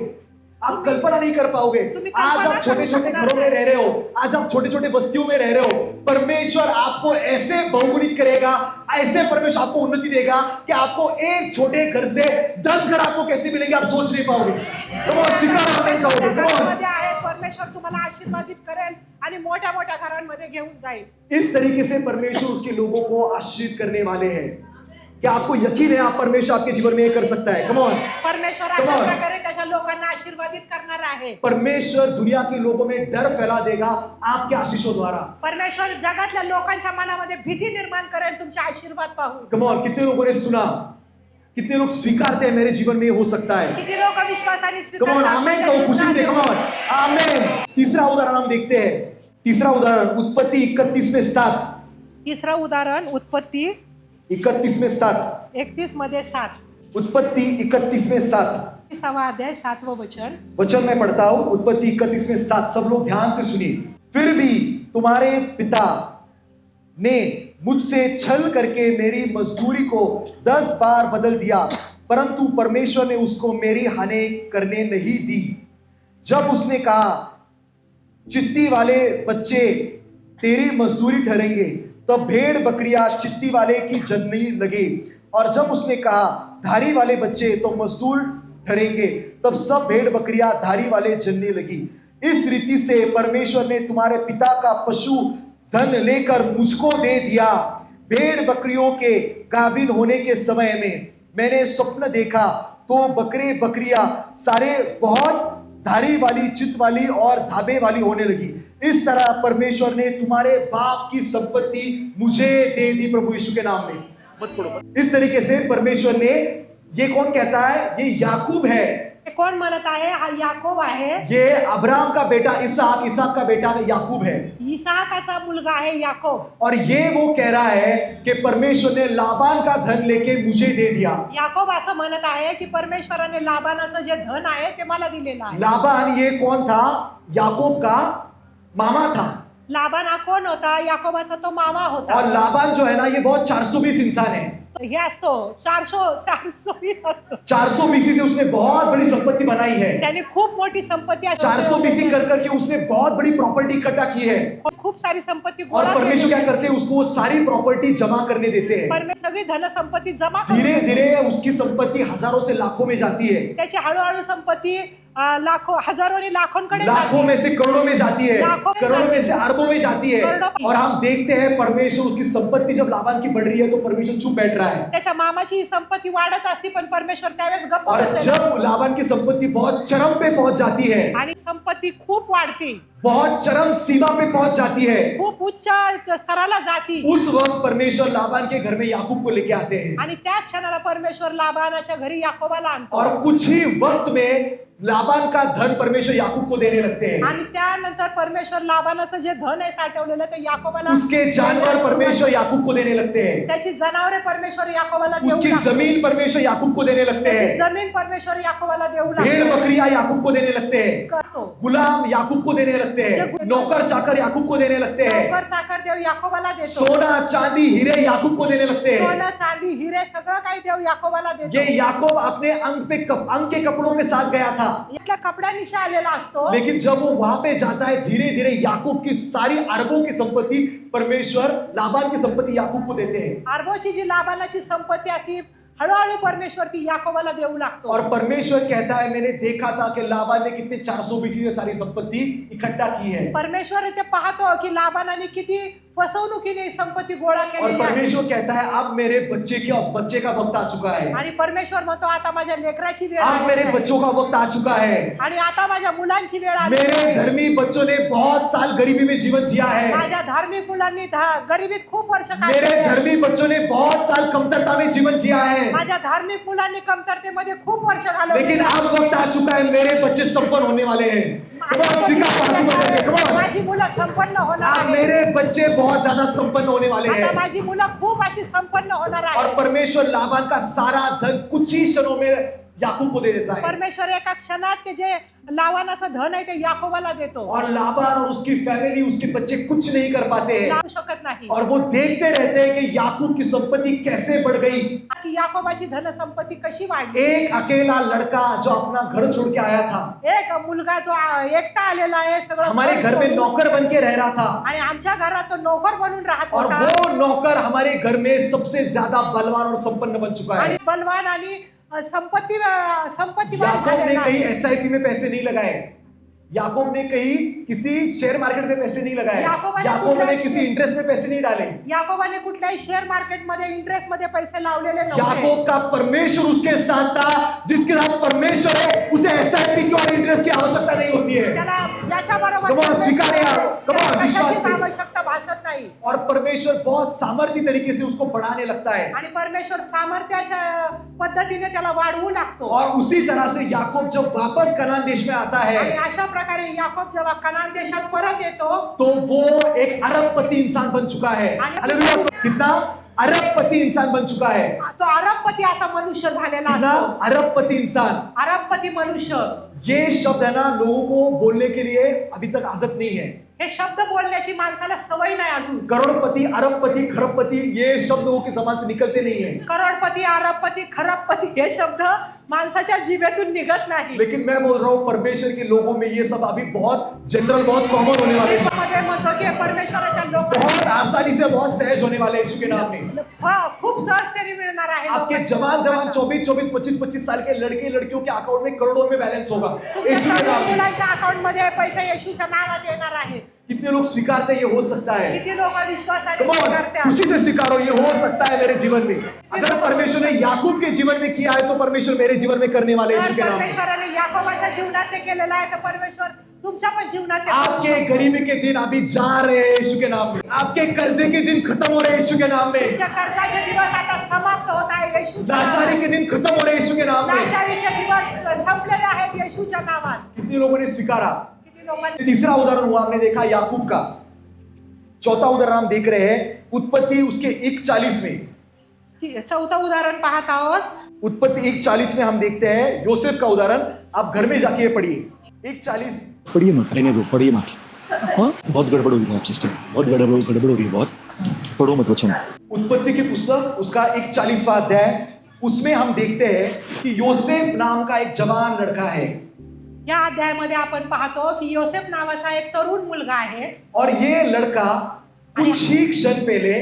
Speaker 1: आप कल्पना नहीं कर पाओगे।
Speaker 2: तुम्ही
Speaker 1: आज
Speaker 2: कल्पना
Speaker 1: आप छोटे
Speaker 2: करू
Speaker 1: छोटे
Speaker 2: शकणार
Speaker 1: घरों में
Speaker 2: नाही.
Speaker 1: रह रहे हो, आज आप छोटे छोटे बस्तियों में रह रहे हो, परमेश्वर आपको ऐसे बहुगुणित करेगा, ऐसे परमेश्वर आपको उन्नति देगा कि आपको एक छोटे घर से 10 घर आपको कैसे मिलेंगे आप सोच नहीं पाओगे। कम ऑन, स्वीकारो, आमेन कहोगे। कम ऑन,
Speaker 2: घरामध्ये आहे परमेश्वर तुम्हाला आशीर्वादित करेल आणि मोठ्या मोठ्या घरांमध्ये घेऊन जाईल.
Speaker 1: इस तरीके से परमेश्वर उसके लोगों को आशीर्वाद करने वाले हैं। क्या आपको यकीन है आप परमेश्वर आपके जीवन में ये कर सकता है? कम ऑन,
Speaker 2: परमेश्वर अशा प्रकारे त्याच्या लोकांना आशीर्वादित करणार आहे.
Speaker 1: परमेश्वर दुनिया के लोगों में डर फैला देगा आपके आशीषों द्वारा।
Speaker 2: परमेश्वर जगातल्या लोकांच्या मनामध्ये भीती निर्माण करेल तुमचे आशीर्वाद पाहून.
Speaker 1: कम ऑन, कितने लोगों ने सुना, कितने लोग स्वीकारते हैं मेरे जीवन में ये हो सकता है?
Speaker 2: किती लोक विश्वासाने
Speaker 1: कम ऑन, आमेन कहो खुशी से। कम ऑन, आमेन। तीसरा उदाहरण हम देखते हैं। तीसरा उदाहरण उत्पत्ति 31:7।
Speaker 2: तिसरं उदाहरण उत्पत्ती
Speaker 1: 31:7।
Speaker 2: 31 मध्ये 7.
Speaker 1: उत्पत्ति 31:7।
Speaker 2: 30वा अध्याय 7वं वचन.
Speaker 1: वचन मैं पढ़ता हूं, उत्पत्ति 31:7। सब लोग ध्यान से सुनिए। फिर भी तुम्हारे पिता ने मुझसे छल करके मेरी मजदूरी को 10 बार बदल दिया, परंतु परमेश्वर ने उसको मेरी हानि करने नहीं दी। जब उसने कहा चित्ती वाले बच्चे तेरी मजदूरी ठहरेंगे, तब भेड़ बकरियां चित्ती वाले की जनने लगे, और जब उसने कहा धारी वाले बच्चे तो मजदूर ठहरेंगे, तब सब भेड़ बकरियां धारी वाले जनने लगी। इस रीति से परमेश्वर ने तुम्हारे पिता का पशु धन लेकर मुझको दे दिया। भेड़ बकरियों के गाभिन होने के समय में मैंने स्वप्न देखा, तो बकरे बकरियां सारे बहुत धारी वाली, चित वाली और धाबे वाली होने लगी। इस तरह परमेश्वर ने तुम्हारे बाप की संपत्ति मुझे दे दी। प्रभु यीशु के नाम में मत पढ़ो। इस तरीके से परमेश्वर ने, ये कौन कहता है? ये याकूब है।
Speaker 2: कोण म्हणत आहे? हा याकोब आहे.
Speaker 1: ये अब्राहम का बेटा इसहाक, इसहाक का बेटा याकूब है।
Speaker 2: इसहाकाचा मुलगा आहे याकोब.
Speaker 1: और ये वो कह रहा है कि परमेश्वर ने लाबान का धन लेके मुझे दे दिया।
Speaker 2: याकोब असं म्हणत आहे की परमेश्वराने लाबानाचं जे धन आहे ते मला दिलेलं आहे.
Speaker 1: लाबान ये कौन था? याकूब का मामा था।
Speaker 2: लाबान हा कोण होता? याकोबाचा तो मामा होता.
Speaker 1: और लाबान जो है ना, ये बहुत 420 इंसान है।
Speaker 2: हे असतो 420 असतो.
Speaker 1: 400 बीसी से उसने बहुत बड़ी संपत्ति बनाई है।
Speaker 2: त्याने खूप मोठी संपत्ती
Speaker 1: 400 बीसी कर करके उसने बहुत बड़ी प्रॉपर्टी इकट्ठा की है।
Speaker 2: खूप सारी संपत्ती
Speaker 1: और
Speaker 2: गोळा
Speaker 1: परमेश्वर
Speaker 2: केली.
Speaker 1: क्या करते हैं? उसको वो सारी प्रॉपर्टी जमा करने देते हैं।
Speaker 2: परमेश्वर सगळी धन संपत्ती जमा
Speaker 1: धीरे
Speaker 2: करतो.
Speaker 1: धीरे उसकी संपत्ति हजारों से लाखों में जाती है।
Speaker 2: त्याची हळूहळू संपत्ती लाखों हजारों लाखोंकडे
Speaker 1: लाखों में से करोड़ों में जाती है,
Speaker 2: लाखों में
Speaker 1: करोड़ों में
Speaker 2: जाती
Speaker 1: से अरबों में जाती है।
Speaker 2: करोड़ों में।
Speaker 1: और हम देखते हैं परमेश्वर उसकी संपत्ति जब लाबान की बढ़ रही है तो परमेश्वर चुप बैठ रहा है।
Speaker 2: त्याच्या मामाची ही संपत्ती वाढत असती पण परमेश्वर त्यावेळेस गप्प
Speaker 1: और
Speaker 2: बसलेला.
Speaker 1: जब लाबान की संपत्ति बहुत चरम पे पहुंच जाती है,
Speaker 2: आणि संपत्ती खूप वाढती,
Speaker 1: बहुत चरम सीमा पे पहुंच जाती है,
Speaker 2: खूप उच्च स्तराला जाती.
Speaker 1: उस वक्त परमेश्वर लाबान के घर में याकूब को लेके आते हैं।
Speaker 2: आणि त्या क्षणाला परमेश्वर लाबानाच्या घरी याकोबाला आणतो.
Speaker 1: और कुछ ही वक्त में लाबान का धन परमेश्वर याकूब को देने लगते हैं।
Speaker 2: आणि त्यानंतर परमेश्वर लाबानाचं जे धन आहे साठवलेलं ते याकोबाला,
Speaker 1: उसके जानवर परमेश्वर याकूब को देने लगते हैं।
Speaker 2: त्याची जनावरे परमेश्वर याकोबाला देऊ
Speaker 1: उसकी
Speaker 2: लागतो.
Speaker 1: जमीन परमेश्वर याकूब को देने लगते
Speaker 2: त्याची
Speaker 1: हैं।
Speaker 2: जमीन परमेश्वर याकोबाला देऊ
Speaker 1: भेड़
Speaker 2: लागतो.
Speaker 1: बकरियां याकूब को देने लगते हैं।
Speaker 2: करतो.
Speaker 1: गुलाम याकूब को देने लगते हैं। नौकर चाकर याकूब को देने लगते हैं।
Speaker 2: नोकर चाकर देव याकोबाला देतो.
Speaker 1: सोना चांदी हीरे याकूब को देने लगते हैं।
Speaker 2: सोनं चांदी हिरे सगळं काही देव याकोबाला देतो.
Speaker 1: ये याकूब अपने अंग के कपड़ों के साथ गया था,
Speaker 2: यातल्या कपड्यानिशी आलेला असतो.
Speaker 1: लेकिन जब वो वहां पे जाता है धीरे धीरे याकूब की सारी अरबों की संपत्ति परमेश्वर लाबान की संपत्ति याकूब को देते हैं।
Speaker 2: अरबोची जी लाबानाची संपत्ती अशी हळूहळू परमेश्वर ती याकोबाला देऊ लागतो.
Speaker 1: और परमेश्वर कहता है मैंने देखा था कि लाबान ने कितने 420 में सारी संपत्ति इकट्ठा की है।
Speaker 2: परमेश्वर ते पाहतो की लाबानाने किती फसवणुकीने संपत्ती गोळा
Speaker 1: और
Speaker 2: केली आहे.
Speaker 1: परमेश्वर कहता है अब मेरे बच्चे का वक्त आ चुका है।
Speaker 2: आणि परमेश्वर म्हणतो आता माझ्या लेकराची वेळ
Speaker 1: अब मेरे
Speaker 2: आली आहे.
Speaker 1: बच्चों का वक्त आ चुका है।
Speaker 2: आणि आता माझ्या मुलांची वेळ आली
Speaker 1: मेरे
Speaker 2: आहे.
Speaker 1: धर्मी बच्चों ने बहुत साल गरीबी में जीवन जिया है।
Speaker 2: माझ्या धार्मिक मुलांनी गरिबीत खूप वर्ष
Speaker 1: मेरे
Speaker 2: काढली.
Speaker 1: धर्मी बच्चों ने बहुत साल कमतरता में जीवन जिया है।
Speaker 2: माझ्या धार्मिक मुलांनी कमतरतेमध्ये खूप वर्ष घालवली.
Speaker 1: लेकिन अब वक्त आ चुका है, मेरे बच्चे संपन्न होने वाले हैं। Come on, स्वीकार,
Speaker 2: माझी मुलं संपन्न होणार
Speaker 1: अब
Speaker 2: आहेत.
Speaker 1: मेरे बच्चे बहुत ज्यादा संपन्न होने वाले
Speaker 2: आता
Speaker 1: हैं
Speaker 2: माझी मुलं खूप अशी संपन्न होणार
Speaker 1: और
Speaker 2: आहेत.
Speaker 1: परमेश्वर लाबान का सारा धन कुछ ही क्षणों में याकूब को दे देता है
Speaker 2: परमेश्वर एका क्षणात ते जे लावानाचं धन आहे ते याकोबाला देतो.
Speaker 1: और लाबान और उसकी फैमिली उसके बच्चे कुछ नहीं कर पाते हैं
Speaker 2: लावू शकत नाही.
Speaker 1: और वो देखते रहते हैं कि याकूब की संपत्ति कैसे बढ़ गई.
Speaker 2: की याकोबाची धनसंपत्ती कशी वाढली.
Speaker 1: एक अकेला लड़का जो अपना घर छोड़ के आया था,
Speaker 2: एक मुलगा जो एकटा आलेला आहे सगळं
Speaker 1: हमारे घर में नौकर बन के रह रहा था
Speaker 2: आणि आमच्या घरात तो नोकर बनून राहत
Speaker 1: और
Speaker 2: होता
Speaker 1: वो नौकर हमारे घर में सबसे ज्यादा बलवान और संपन्न बन चुका
Speaker 2: आणि
Speaker 1: है.
Speaker 2: बलवान आणि संपत्तीवान
Speaker 1: याकूब ने
Speaker 2: झालेला
Speaker 1: कहीं
Speaker 2: आहे.
Speaker 1: एसआईपी में पैसे नहीं लगाए, याकूब ने कहीं किसी शेयर मार्केट में पैसे नहीं लगाए, याकूब ने किसी इंटरेस्ट में पैसे नहीं डाले.
Speaker 2: याकोबाने कुठल्याही शेअर मार्केट मध्ये इंटरेस्ट मध्ये पैसे लावलेले नव्हते.
Speaker 1: याकूब का परमेश्वर उसके साथ था. जिसके साथ परमेश्वर है उसे एसआईपी की और इंटरेस्ट की आवश्यकता नहीं होती है.
Speaker 2: त्याला ज्याच्या बरोबर
Speaker 1: Come on, स्वीकार यार. Come on, विश्वास से.
Speaker 2: आवश्यकता भासत नाही.
Speaker 1: और परमेश्वर बहुत सामर्थ्य तरीके से उसको बढ़ाने लगता है
Speaker 2: आणि परमेश्वर सामर्थ्याच्या पद्धतीने त्याला वाढवू लागतो.
Speaker 1: और उसी तरह से याकूब जब वापस कनान देश में आता
Speaker 2: आणि
Speaker 1: है
Speaker 2: अशा प्रकारे याकोब जेव्हा कनान देशात परत येतो
Speaker 1: तो वो एक अरबपति इंसान बन चुका है. हालेलुया. कितना अरबपति इंसान बन चुका है.
Speaker 2: तो अरबपती असा मनुष्य झालेला
Speaker 1: कितना
Speaker 2: असतो.
Speaker 1: अरबपति इंसान.
Speaker 2: अरबपती मनुष्य
Speaker 1: ये शब्द है ना, लोगों को बोलने के लिए अभी तक आदत नहीं है.
Speaker 2: हे शब्द बोलण्याची माणसाला सवय नाही अजून.
Speaker 1: करोड़पति, अरबपति, खरबपति ये शब्द लोगों की जबान से निकलते नहीं है.
Speaker 2: करोडपती, अरबपती, खरबपती हे शब्द माणसाच्या जिभेतून निघत नाही.
Speaker 1: लेकिन मैं बोल रहा हूँ परमेश्वर के लोगों में ये सब अभी बहुत जनरल, बहुत कॉमन होने वाले हैं.
Speaker 2: मध्ये म्हणतो की परमेश्वराच्या
Speaker 1: बहुत
Speaker 2: लोकांना
Speaker 1: आसानी से बहुत सहज होने वाले हैं यीशु के नाम में.
Speaker 2: खूप सहजतेने मिळणार आहे.
Speaker 1: आपके जवान 24, 25 साल के लड़के लड़कियों के अकाउंट में करोड़ों में बैलेंस होगा यीशु के नाम में.
Speaker 2: मुलांच्या अकाउंट मध्ये पैसे येशूच्या नावात येणार आहे.
Speaker 1: कितने लोग स्वीकारते हैं ये हो सकता है.
Speaker 2: किती लोक विश्वासाने
Speaker 1: Come on,
Speaker 2: स्वीकारतात.
Speaker 1: खुशी से स्वीकारो ये हो सकता है मेरे जीवन में. अगर परमेश्वर ने याकूब के जीवन में किया है तो परमेश्वर मेरे जीवन में करने वाले यीशु के नाम में.
Speaker 2: परमेश्वराने याकोबाच्या जीवनात ते केलेलं आहे तर परमेश्वर तुमच्या पण जीवनात ते करू
Speaker 1: आपके
Speaker 2: शकतो.
Speaker 1: गरीबी के दिन अभी जा रहे हैं यीशु के नाम में. आपके कर्जे के दिन खत्म हो रहे हैं यीशु के नाम में.
Speaker 2: तुमच्या कर्जाचे दिवस आता समाप्त होत आहे येशूच्या
Speaker 1: लाचारी के दिन खत्म हो रहे हैं यीशु के नाम में.
Speaker 2: लाचारीचे दिवस संपलेले आहेत येशूच्या नावात.
Speaker 1: कितने लोगों ने स्वीकारा.
Speaker 2: किती लोकांनी.
Speaker 1: तीसरा उदाहरण हुआ हमने देखा याकूब का. चौथा उदाहरण हम देख रहे हैं उत्पत्ति उसके 1:40 में.
Speaker 2: चौथं उदाहरण पाहत आहोत.
Speaker 1: उत्पत्ति 1:40 में हम देखते हैं योसेफ का उदाहरण. आप घर में जाके पढ़िए 1:40.
Speaker 3: पढ़िए मत, रहने दो, पढ़िए मत. हाँ, बहुत गड़बड़ हो रही है आप सिस्टम, बहुत गड़बड़ हो रही है बहुत. पढ़ो मत वचन.
Speaker 1: उत्पत्ति की पुस्तक उसका 1:40वां अध्याय, उसमें हम देखते हैं कि योसेफ नाम का एक जवान लड़का है
Speaker 2: या अध्यायामध्ये आपण पाहतो की योसेफ नावाचा एक तरुण मुलगा आहे
Speaker 1: और ये लड़का कुछ ही क्षण पहले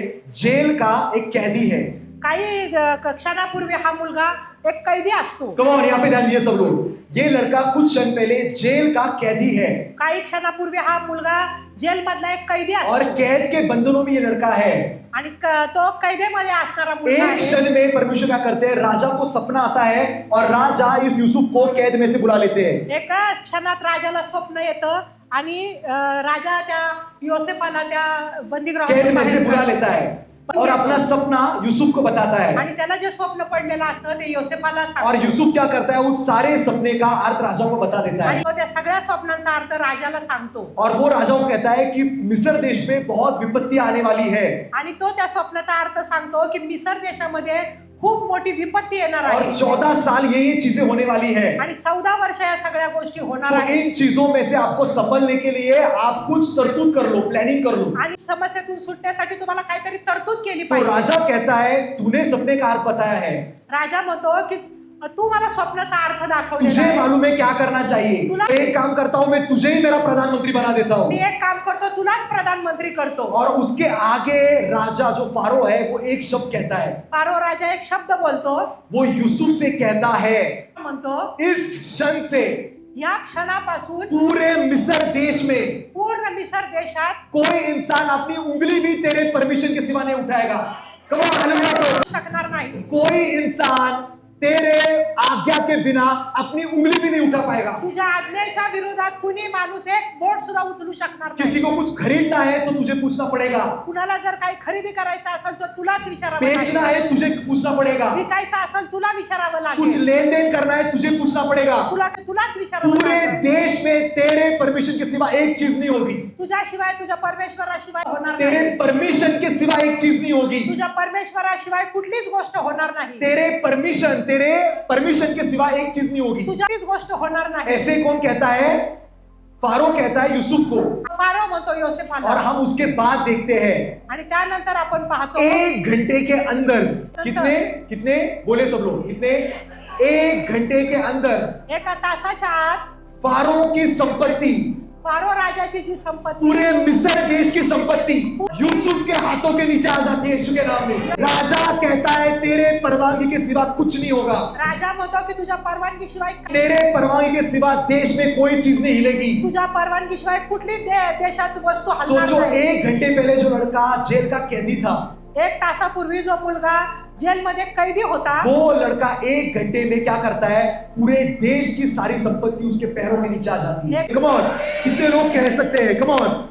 Speaker 1: जेल का एक कैदी है.
Speaker 2: काही क्षणापूर्वी हा मुलगा एक कैदी असतो.
Speaker 1: कम ऑन, यहाँ पे ध्यान दिए सब लोग. ये लड़का कुछ क्षण पहले जेल का कैदी है
Speaker 2: काही क्षणापूर्वी हा मुलगा जेल मधला एक कैदी
Speaker 1: और
Speaker 2: असतो
Speaker 1: कैद के बंधनों में ये लड़का है.
Speaker 2: आणि तो कैदेमध्ये असणारा मुलगा
Speaker 1: एक
Speaker 2: आहे.
Speaker 1: क्षण में परमेश्वर क्या करते हैं, राजा को सपना आता है और राजा इस यूसुफ को कैद में से बुला लेते हैं.
Speaker 2: एका क्षणात राजाला स्वप्न येतं आणि राजा त्या योसेफाला त्या
Speaker 1: कैद
Speaker 2: बंदीगृहातून
Speaker 1: में से
Speaker 2: बाहेर
Speaker 1: बुला
Speaker 2: काढतो.
Speaker 1: लेता है और अपना सपना यूसुफ को बताता है.
Speaker 2: आणि त्याला जे स्वप्न पडलेलं असतं ते योसेफाला
Speaker 1: और
Speaker 2: सांगतो.
Speaker 1: यूसुफ क्या करता है, उस सारे सपने का अर्थ राजा को बता देता
Speaker 2: आणि
Speaker 1: है.
Speaker 2: तो त्या सगळ्या स्वप्नांचा अर्थ राजाला सांगतो.
Speaker 1: और वो राजा को कहता है कि मिस्र देश में बहुत विपत्ति आने वाली है
Speaker 2: आणि तो त्या स्वप्नाचा अर्थ सांगतो की मिसर देशामध्ये खूप मोठी विपत्ती येणार
Speaker 1: और
Speaker 2: आहे
Speaker 1: 14 साल ये चीजें होने वाली है.
Speaker 2: आणि 14 वर्ष या सगळ्या गोष्टी होणार
Speaker 1: तो
Speaker 2: आहेत.
Speaker 1: इन चीजों में से आपको संभलने के लिए आप कुछ तरतूद कर लो, प्लानिंग कर लो.
Speaker 2: आणि समस्येतून सुटण्यासाठी तुम्हाला काहीतरी तरतूद केली
Speaker 1: तो
Speaker 2: पाहिजे.
Speaker 1: राजा कहता है तूने सपने का अर्थ बताया है,
Speaker 2: राजा म्हणतो की तू मला स्वप्नाचा अर्थ दाखवलेला
Speaker 1: तुझे
Speaker 2: आहे.
Speaker 1: मालूम है क्या करना चाहिए.
Speaker 2: तुला-
Speaker 1: मैं एक काम करता हूं, मैं तुझे ही मेरा प्रधानमंत्री बना देता
Speaker 2: मी
Speaker 1: हूं.
Speaker 2: एक काम करतो तुलाच प्रधानमंत्री करतो.
Speaker 1: और उसके आगे राजा जो फारो है वो एक शब्द कहता है.
Speaker 2: फारो राजा एक शब्द बोलतो.
Speaker 1: वो यूसुफ से कहता है
Speaker 2: म्हणतो
Speaker 1: इस क्षण से
Speaker 2: या क्षणापासून
Speaker 1: पूरे मिस्र देश में
Speaker 2: पूर्ण मिसर देशात
Speaker 1: कोई इंसान अपनी उंगली भी तेरे परमिशन के सिवा नहीं उठाएगा. Come on, hallelujah.
Speaker 2: शकणार नाही.
Speaker 1: कोई इंसान तेरे आज्ञा के बिना अपनी उंगली भी नहीं उठा पाएगा।
Speaker 2: तुझ्या आज्ञेच्या विरोधात कुणी माणूस एक बोट सुद्धा उचलू शकणार नाही.
Speaker 1: किसी को कुछ खरीदना है तो तुझे पूछना पड़ेगा,
Speaker 2: कुणाला जर काही खरेदी करायचं असेल तर तुलाच विचारावं
Speaker 1: बेचना
Speaker 2: लागेल.
Speaker 1: है तुझे पूछना पड़ेगा,
Speaker 2: विकायचं असेल तुला विचारावं
Speaker 1: कुछ
Speaker 2: लागेल.
Speaker 1: लेन देन करना है तुझे पूछना पड़ेगा।
Speaker 2: तुलाच विचारावं
Speaker 1: पूरे
Speaker 2: लागेल.
Speaker 1: देश में तेरे परमिशन के सिवा एक चीज नहीं होगी,
Speaker 2: तुझ्याशिवाय तुझ्या परमेश्वराशिवाय होणार
Speaker 1: तेरे
Speaker 2: नाही.
Speaker 1: परमिशन के सिवा एक चीज नहीं होगी,
Speaker 2: तुझ्या परमेश्वराशिवाय कुठलीच गोष्ट होणार नाही.
Speaker 1: तेरे परमिशन के सिवा एक चीज नहीं होगी।
Speaker 2: तुझ्याच गोष्ट होणार नाही.
Speaker 1: ऐसे कौन कहता है? फारो कहता है यूसुफ को,
Speaker 2: फारो म्हणतो
Speaker 1: और
Speaker 2: योसेफाला.
Speaker 1: हम उसके बाद देखते हैं
Speaker 2: आणि त्यानंतर आपण पाहतो
Speaker 1: 1 घंटे के अंदर कितने कितने बोले सब लोग, कितने? 1 घंटे के अंदर
Speaker 2: एका तासाच्या आत
Speaker 1: फारो की संपत्ति,
Speaker 2: फारो राजाची जी संपत्ती
Speaker 1: पूरे मिस्र देश की संपत्ति यूसुफ के हाथों के नीचे आ जाती है यीशु के नाम में। राजा कहता है तेरे परवानगी के सिवा कुछ नहीं होगा,
Speaker 2: राजा म्हणतो की तुझ्या परवानगीशिवाय
Speaker 1: तेरे परवानगी के सिवा देश में कोई चीज नहीं हिलेगी।
Speaker 2: तुझ्या परवानगीशिवाय कुठली देशात वस्तू हलणार
Speaker 1: सोचो,
Speaker 2: नाही.
Speaker 1: 1 घंटे पहले जो लड़का जेल का कैदी था,
Speaker 2: एक तासापूर्वी जो मुलगा जेलमध्ये कैदी होता,
Speaker 1: वो लड़का 1 घंटे में क्या करता है? पूरे देश की सारी संपत्ति उसके पैरों के नीचे आ जाती है। कम ऑन, कितने लोग कह सकते हैं कम ऑन?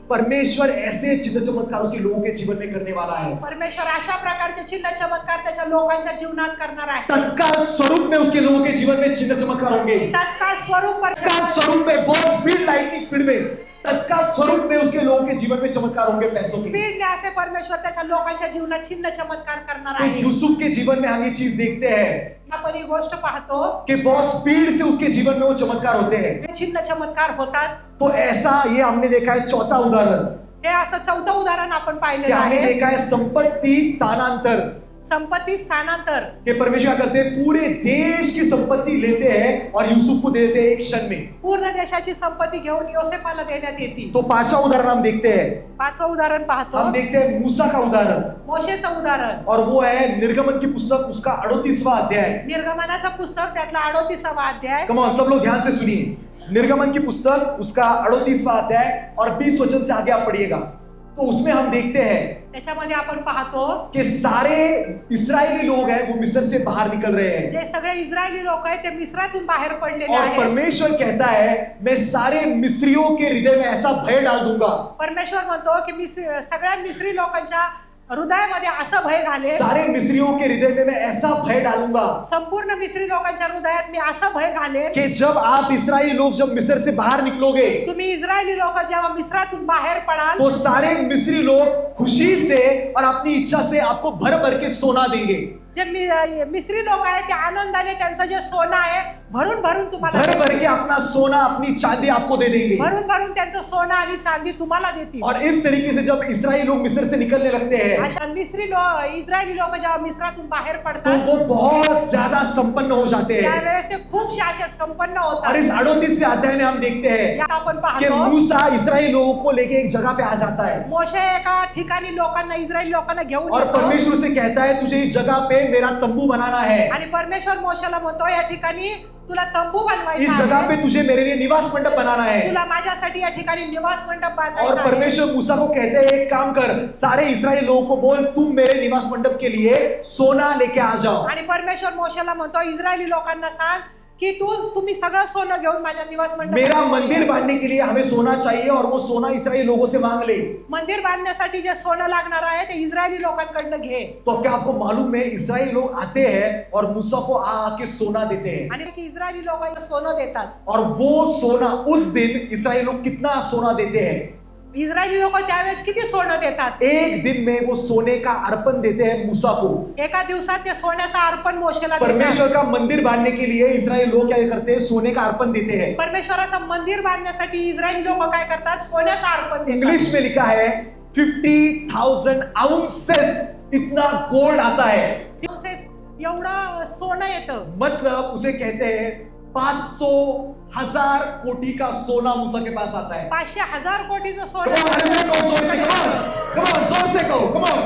Speaker 1: परमेश्वर ऐसे चिन्ह चमत्कार उसके लोगों के जीवन में करने वाला है।
Speaker 2: परमेश्वर अशा प्रकारचे चिन्ह चमत्कार त्याच्या लोकांच्या जीवनात करणार आहे.
Speaker 1: तत्काल स्वरूप में उसके लोगों के जीवन में चिन्ह चमत्कार होंगे।
Speaker 2: तत्काल स्वरूप
Speaker 1: तत्काल स्वरूप में, बहुत स्पीड, लाइटनिंग स्पीड में, तत्काल स्वरूप में उसके लोगों के जीवन में चमत्कार होंगे पैसों के।
Speaker 2: स्पीडने असे परमेश्वर त्याच्या लोकांच्या जीवनात चिन्ह चमत्कार करणार
Speaker 1: तो
Speaker 2: आहे.
Speaker 1: यूसुफ के जीवन में हम ये चीज देखते हैं
Speaker 2: आपण ही गोष्ट पाहतो
Speaker 1: कि बहुत स्पीड से उसके जीवन में वो चमत्कार होते हैं।
Speaker 2: हे चिन्ह चमत्कार होतात.
Speaker 1: तो ऐसा ये हमने देखा है चौथा उदाहरण,
Speaker 2: हे असं चौथं उदाहरण आपण
Speaker 1: कि
Speaker 2: पाहिलेलं
Speaker 1: हमने
Speaker 2: आहे.
Speaker 1: देखा है संपत्ति स्थानांतर,
Speaker 2: संपत्ती स्थानांतर.
Speaker 1: कि परमेश्वर क्या करते हैं? पूरे देश की संपत्ति लेते हैं और यूसुफ को दे देते हैं एक क्षण में।
Speaker 2: पूर्ण देशाची संपत्ती घेऊन योसेफाला देण्यात येते.
Speaker 1: तो 5वां उदाहरण हम देखते हैं,
Speaker 2: 5वं उदाहरण पाहतो
Speaker 1: हम देखते हैं मूसा का उदाहरण,
Speaker 2: मोशेचं उदाहरण.
Speaker 1: और वो है निर्गमन की पुस्तक उसका 38वां अध्याय।
Speaker 2: निर्गमनाचं पुस्तक त्यातला 38वा अध्याय.
Speaker 1: कम ऑन, सब लोग ध्यान से सुनिए। निर्गमन की पुस्तक उसका 38वां अध्याय और 20 वचन से आगे आप पढ़िएगा। तो उसमें हम देखते हैं
Speaker 2: त्याच्यामध्ये आपण पाहतो
Speaker 1: कि सारे इस्राएली लोग हैं वो मिस्र से बाहर निकल रहे हैं,
Speaker 2: जे सगळे इस्रायली लोक आहेत ते मिस्रातून बाहेर पडलेले
Speaker 1: और
Speaker 2: आहेत.
Speaker 1: परमेश्वर कहता है मैं सारे मिस्रियों के हृदय में ऐसा भय डाल दूंगा,
Speaker 2: परमेश्वर म्हणतो की मी सगळ्या मिस्री लोकांच्या हृदयामध्ये असं भय घालेल,
Speaker 1: सारे मिस्रियों के हृदय में मैं ऐसा भय डालूंगा
Speaker 2: संपूर्ण मिस्री लोकांच्या हृदयात मी असं भय घालेल
Speaker 1: कि जब आप इस्राएली लोग जब मिस्र से बाहर निकलोगे
Speaker 2: तुम्ही इस्रायली लोक जेव्हा मिस्रातून बाहेर पडाल
Speaker 1: तो सारे मिस्री लोग खुशी से और अपनी इच्छा से आपको भर भर के सोना देंगे,
Speaker 2: जे मिस्री लोक आहेत ते आनंदाने त्यांचं जे सोनं आहे भरून भरून तुम्हाला
Speaker 1: भर भर के अपना सोना अपनी चांदी आपको दे देंगे।
Speaker 2: भरून भरून त्यांचं सोनं आणि चांदी तुम्हाला देतील.
Speaker 1: और इस तरीके से जब इस्राएली लोग मिस्र से निकलने लगते हैं
Speaker 2: अशा इस्रायली लोक जेव्हा मिस्रातून बाहेर
Speaker 1: तो
Speaker 2: पडतात
Speaker 1: वो बहुत ज्यादा संपन्न हो जाते हैं।
Speaker 2: त्यावेळेस ते खूपशे असे संपन्न
Speaker 1: और
Speaker 2: होतात.
Speaker 1: इस 38वें अध्याय में हम देखते हैं
Speaker 2: यात आपण
Speaker 1: कि
Speaker 2: पाहतो
Speaker 1: मूसा इस्राएली लोगों को लेके एक जगह पे आ जाता है
Speaker 2: मोशे एका ठिकाणी लोकांना इस्रायली लोकांना घेऊन
Speaker 1: और
Speaker 2: येतो
Speaker 1: परमेश्वर से कहता है तुझे इस जगह पे मेरा तंबू बनाना है,
Speaker 2: आणि परमेश्वर मोशेला म्हणतो या ठिकाणी तुला तंबू
Speaker 1: इस
Speaker 2: बनवायचा
Speaker 1: जगह
Speaker 2: आहे,
Speaker 1: पे तुझे मेरे लिए निवास मंडप बनाना है।
Speaker 2: तुला माझ्यासाठी या ठिकाणी निवास मंडप
Speaker 1: और
Speaker 2: बांधायचा आहे.
Speaker 1: परमेश्वर मूसा को कहते हैं एक काम कर, सारे इस्राएली लोगों को बोल तुम मेरे निवास मंडप के लिए सोना लेके आ जाओ।
Speaker 2: आणि परमेश्वर मोशेला म्हणतो इस्रायली लोकांना सांग की तुम्ही सगळं सोनं घेऊन माझ्या निवास
Speaker 1: मेरा मंदिर
Speaker 2: मंडप
Speaker 1: बांधने के लिए हमें सोना चाहिए और वो सोना इस्राएली लोगों से मांग ले।
Speaker 2: मंदिर बांधण्यासाठी जे सोनं लागणार आहे ते इस्रायली लोकांकडनं घे.
Speaker 1: तो क्या आपको मालूम है इस्राएली लोग आते हैं और मूसा को आके सोना देते हैं,
Speaker 2: आणि की इस्रायली लोक सोनं देतात.
Speaker 1: और वो सोना उस दिन इस्राएली लोग कितना सोना देते हैं?
Speaker 2: इस्रायली लोक त्यावेळेस किती सोनं देतात?
Speaker 1: एक दिन में वो सोने का अर्पण देते हैं मूसा को।
Speaker 2: एका दिवसात ते सोन्याचं अर्पण मोशेला देतात.
Speaker 1: परमेश्वर का मंदिर बांधने के लिए इस्राएली लोग क्या करते हैं? सोने का अर्पण देते हैं।
Speaker 2: परमेश्वराचं मंदिर बांधण्यासाठी इस्रायली लोक काय करतात? सोन्याचं अर्पण देतात.
Speaker 1: इंग्लिश में लिखा है 50,000 आउंसेस इतना गोल्ड आता है,
Speaker 2: एवढं सोनं येतं.
Speaker 1: मतलब उसे कहते हैं 500,000 कोटी का सोना मूसा के पास आता है।
Speaker 2: 500,000 कोटीचं
Speaker 1: Come
Speaker 2: सोनं.
Speaker 1: on, हालेलुया कहो जोर से, come on, जोर से कहो, come on,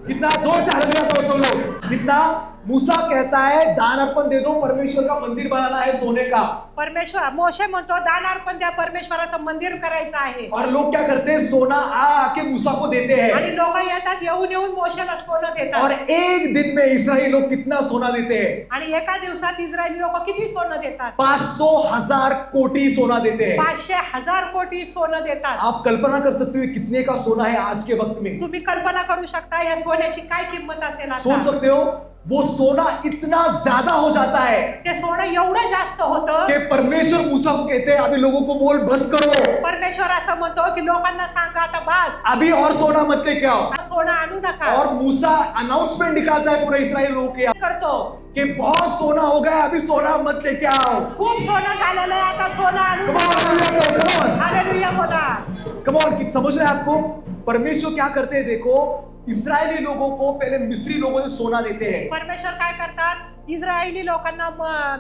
Speaker 1: कितना जोर से हालेलुया कहो सब लोग, कितना मूसा कहता है दान अर्पण दे दो, परमेश्वर का मंदिर बनाना है सोने का।
Speaker 2: परमेश्वर मोशे म्हणतो दान अर्पण द्या, परमेश्वराचं मंदिर करायचं आहे.
Speaker 1: और लोग क्या करते हैं, सोना आके मूसा को देते हैं,
Speaker 2: आणि लोक येतात येऊन मोशेला सोनं
Speaker 1: और
Speaker 2: देतात.
Speaker 1: एक दिन में इस्राएली लोग कितना सोना देते हैं,
Speaker 2: आणि एका दिवसात इस्रायली लोक किती सोनं देतात?
Speaker 1: 500,000 कोटी सोना देते हैं।
Speaker 2: 500,000 कोटी सोनं देतात.
Speaker 1: आप कल्पना कर सकते हो कितने का सोना है आज के वक्त में।
Speaker 2: तुम्ही कल्पना करू शकता या सोन्याची काय किंमत असेल
Speaker 1: सोच
Speaker 2: आता.
Speaker 1: सकते हो वो सोना इतना ज्यादा हो जाता है
Speaker 2: ते सोनं एवढं जास्त होतं
Speaker 1: कि परमेश्वर मूसा को कहते हैं अभी लोगों को बोल बस करो,
Speaker 2: परमेश्वर असं म्हणतो की लोकांना सांगा आता बस,
Speaker 1: अभी और सोना मत लेके आओ।
Speaker 2: सोनं आणू नका.
Speaker 1: और मूसा अनाउंसमेंट निकालता है पूरे इस्राएल लोगों के
Speaker 2: करतो
Speaker 1: कि बहुत सोना हो गया, अभी सोना मत लेके आओ।
Speaker 2: खूप सोनं झालेलं आहे, आता सोनं आणू
Speaker 1: Come on, hallelujah, come on.
Speaker 2: Hallelujah बोला.
Speaker 1: Come on, समझ रहे हैं आपको? परमेश्वर क्या करते हैं देखो, इस्राएली लोगों को पहले मिस्री लोगों से सोना देते हैं
Speaker 2: परमेश्वर काय करतात, इस्रायली लोकांना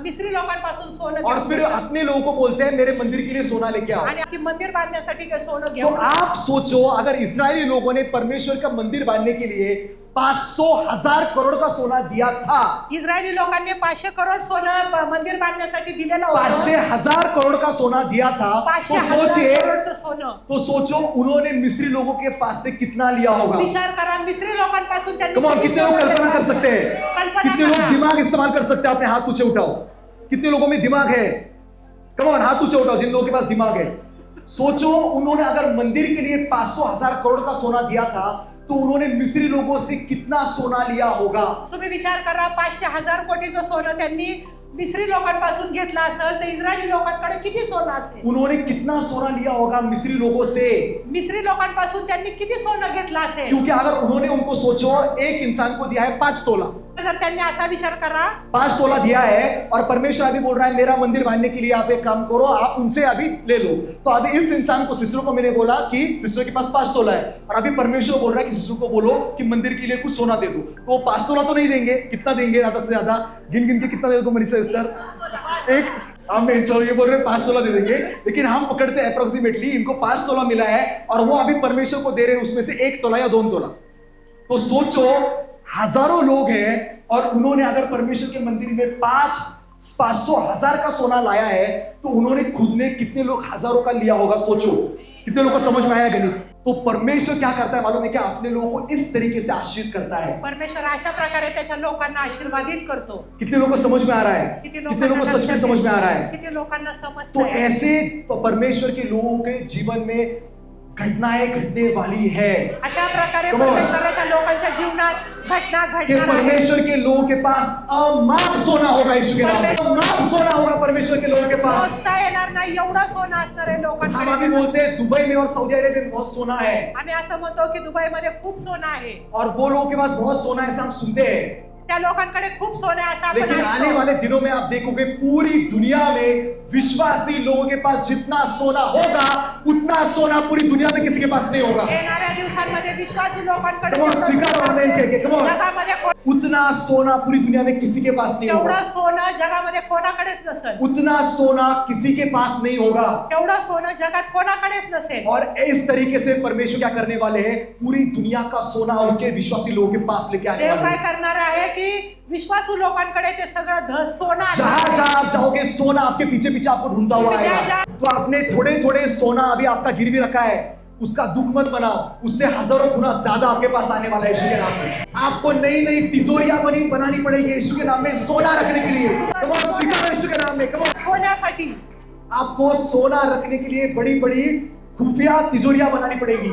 Speaker 2: मिस्री लोकांपासून सोनं
Speaker 1: और
Speaker 2: घेऊन
Speaker 1: फिर
Speaker 2: देतात.
Speaker 1: अपने लोगों को बोलते हैं मेरे मंदिर के लिए सोना लेके आओ।
Speaker 2: आणि आपली मंदिर बांधण्यासाठी ते सोनं
Speaker 1: तो
Speaker 2: घेऊन
Speaker 1: आप सोचो अगर इस्राएली लोगों ने परमेश्वर का मंदिर बांधने के लिए 500,000 करोड़ का सोना दिया था,
Speaker 2: इस्रायली लोकांनी 500 करोड सोनं मंदिर बांधण्यासाठी दिलेलं होतं.
Speaker 1: 500,000 करोड़ का सोना दिया था, तो
Speaker 2: 500,000
Speaker 1: सोचिए,
Speaker 2: करोडचं सोनं.
Speaker 1: तो सोचो उन्होंने मिस्री लोगों के पास से कितना लिया होगा।
Speaker 2: विचार करा मिस्री लोकांपासून त्यांनी
Speaker 1: कम ऑन, कितने लोग कल्पना कर सकते हैं,
Speaker 2: कल्पना
Speaker 1: कितने लोग
Speaker 2: करा.
Speaker 1: दिमाग इस्तेमाल कर सकते हैं, अपने हाथ ऊंचे उठाओ, कितने लोगों में दिमाग है? कम ऑन, हाथ ऊंचे उठाओ जिन लोगों के पास दिमाग है। सोचो उन्होंने अगर मंदिर के लिए 500,000 करोड़ का सोना दिया था तो उन्होंने मिस्री लोगों से कितना सोना लिया होगा।
Speaker 2: तुम्ही विचार करा 500,000 कोटीचं सोनं त्यांनी मिस्री लोकांपासून घेतलं असेल तर इस्रायली लोकांकडे किती सोनं असेल?
Speaker 1: उन्होंने कितना सोना लिया होगा मिस्री लोगों से,
Speaker 2: मिस्री लोकांपासून त्यांनी किती सोनं घेतलं असेल?
Speaker 1: क्योंकि अगर उन्होंने उनको सोचो एक इंसान को दिया है 5 तोला,
Speaker 2: जर त्यांनी असा विचार करा
Speaker 1: 5 तोला दिया है और परमेश्वर अभी बोल रहा है मेरा मंदिर बांधने के लिए आप एक काम करो, आप उनसे अभी ले लो, तो अभी इस इंसान को, सिस्टर को मैंने बोला कि सिस्टर के पास 5 तोला है और अभी परमेश्वर बोल रहा है कि सिस्टर को बोलो कि मंदिर के लिए कुछ सोना दे दो, तो वो 5 तोला तो नहीं देंगे, कितना देंगे ज्यादा से ज्यादा, गिन गिन के कितना दे दो मनीषा सिस्टर? एक हमें चलो ये बोल रहे 5 तोला दे देंगे, लेकिन हम पकड़ते हैं अप्रोक्सीमेटली इनको 5 तोला मिला है और वो अभी परमेश्वर को दे रहे हैं उसमें से 1 तोला या 2 तोला। तो सोचो हजारों लोग हैं और उन्होंने अगर परमेश्वर के मंदिर में 500,000 का सोना लाया है तो उन्होंने खुद ने कितने लोग हजारों का लिया होगा? सोचो कितने लोगों को समझ में आया गणित? तो परमेश्वर क्या करता है मालूम है क्या? अपने लोगों को इस तरीके से आशीर्वाद करता है।
Speaker 2: परमेश्वर अशा प्रकारे त्याच्या लोकांना आशीर्वादित करतो.
Speaker 1: कितने लोगों को समझ में आ रहा है?
Speaker 2: किती
Speaker 1: कितने लोगों को सच में समझ में आ रहा है?
Speaker 2: किती लोकांना
Speaker 1: तो
Speaker 2: समजतंय?
Speaker 1: ऐसे तो परमेश्वर के लोगों के जीवन में घटनाएं घटने वाली है
Speaker 2: अशा प्रकारे
Speaker 1: Come on.
Speaker 2: परमेश्वराच्या लोकांच्या जीवनात घटना
Speaker 1: कि
Speaker 2: घडणार आहे.
Speaker 1: परमेश्वर के लोगों के पास अमाप सोना होगा यीशु के नाम में, अमाप सोना होगा परमेश्वर के लोगों के पास।
Speaker 2: मोजता येणार नाही एवढा सोनं असणार आहे
Speaker 1: हम
Speaker 2: लोकांकडे.
Speaker 1: अभी बोलते हैं दुबई में और सऊदी अरेबिया में बहुत सोना है
Speaker 2: आम्ही असं म्हणतो की दुबईमध्ये खूप सोनं आहे,
Speaker 1: और वो लोगों के पास बहुत सोना है ऐसा हम सुनते हैं,
Speaker 2: त्या लोकांकडे खूप सोनं आहे असं आपण
Speaker 1: लेकिन आने
Speaker 2: ऐकतो.
Speaker 1: वाले दिनों में आप देखोगे पूरी दुनिया में विश्वासी लोगों के पास जितना सोना होगा उतना सोना पूरी दुनिया में किसी के पास नहीं होगा।
Speaker 2: येणाऱ्या दिवसांमध्ये विश्वासी लोकांकडे
Speaker 1: Come on,
Speaker 2: जेवढं
Speaker 1: स्वीकार
Speaker 2: सोनं
Speaker 1: करते हैं
Speaker 2: असेल,
Speaker 1: Come on.
Speaker 2: जगामध्ये
Speaker 1: उतना सोना पूरी दुनिया में किसी के पास नहीं होगा,
Speaker 2: तेवढं सोनं जगामध्ये कोणाकडेच नसेल,
Speaker 1: उतना सोना किसी के पास नहीं होगा।
Speaker 2: तेवढं सोनं जगात कोणाकडेच नसेल.
Speaker 1: और इस तरीके से परमेश्वर क्या करने वाले हैं? पूरी दुनिया का सोना उसके विश्वासी लोगों के पास लेके आने
Speaker 2: देव
Speaker 1: वाले
Speaker 2: काय
Speaker 1: हैं।
Speaker 2: करणार आहे की विश्वासू लोकांकडे ते सगळं सोनं
Speaker 1: जहां
Speaker 2: आणणार आहे.
Speaker 1: जहां आप जाओगे सोना आपके पीछे पीछे आपको ढूंढता हुआ
Speaker 2: जहाँ-
Speaker 1: आएगा।
Speaker 2: जहाँ-
Speaker 1: तो आपने थोड़े थोड़े सोना अभी आपका गिरवी रखा है, उसका दुख मत बनाओ, उससे हजारों गुना ज्यादा आपके पास आने वाला है यीशु के नाम में। आपको नई नई तिजोरियां बनानी पड़ेगी यीशु के नाम में सोना रखने के लिए। कम ऑन, स्वीकार यीशु के नाम में। कम ऑन,
Speaker 2: सोन्यासाठी
Speaker 1: आपको सोना रखने के लिए बड़ी बड़ी खुफिया तिजोरियां बनानी पड़ेगी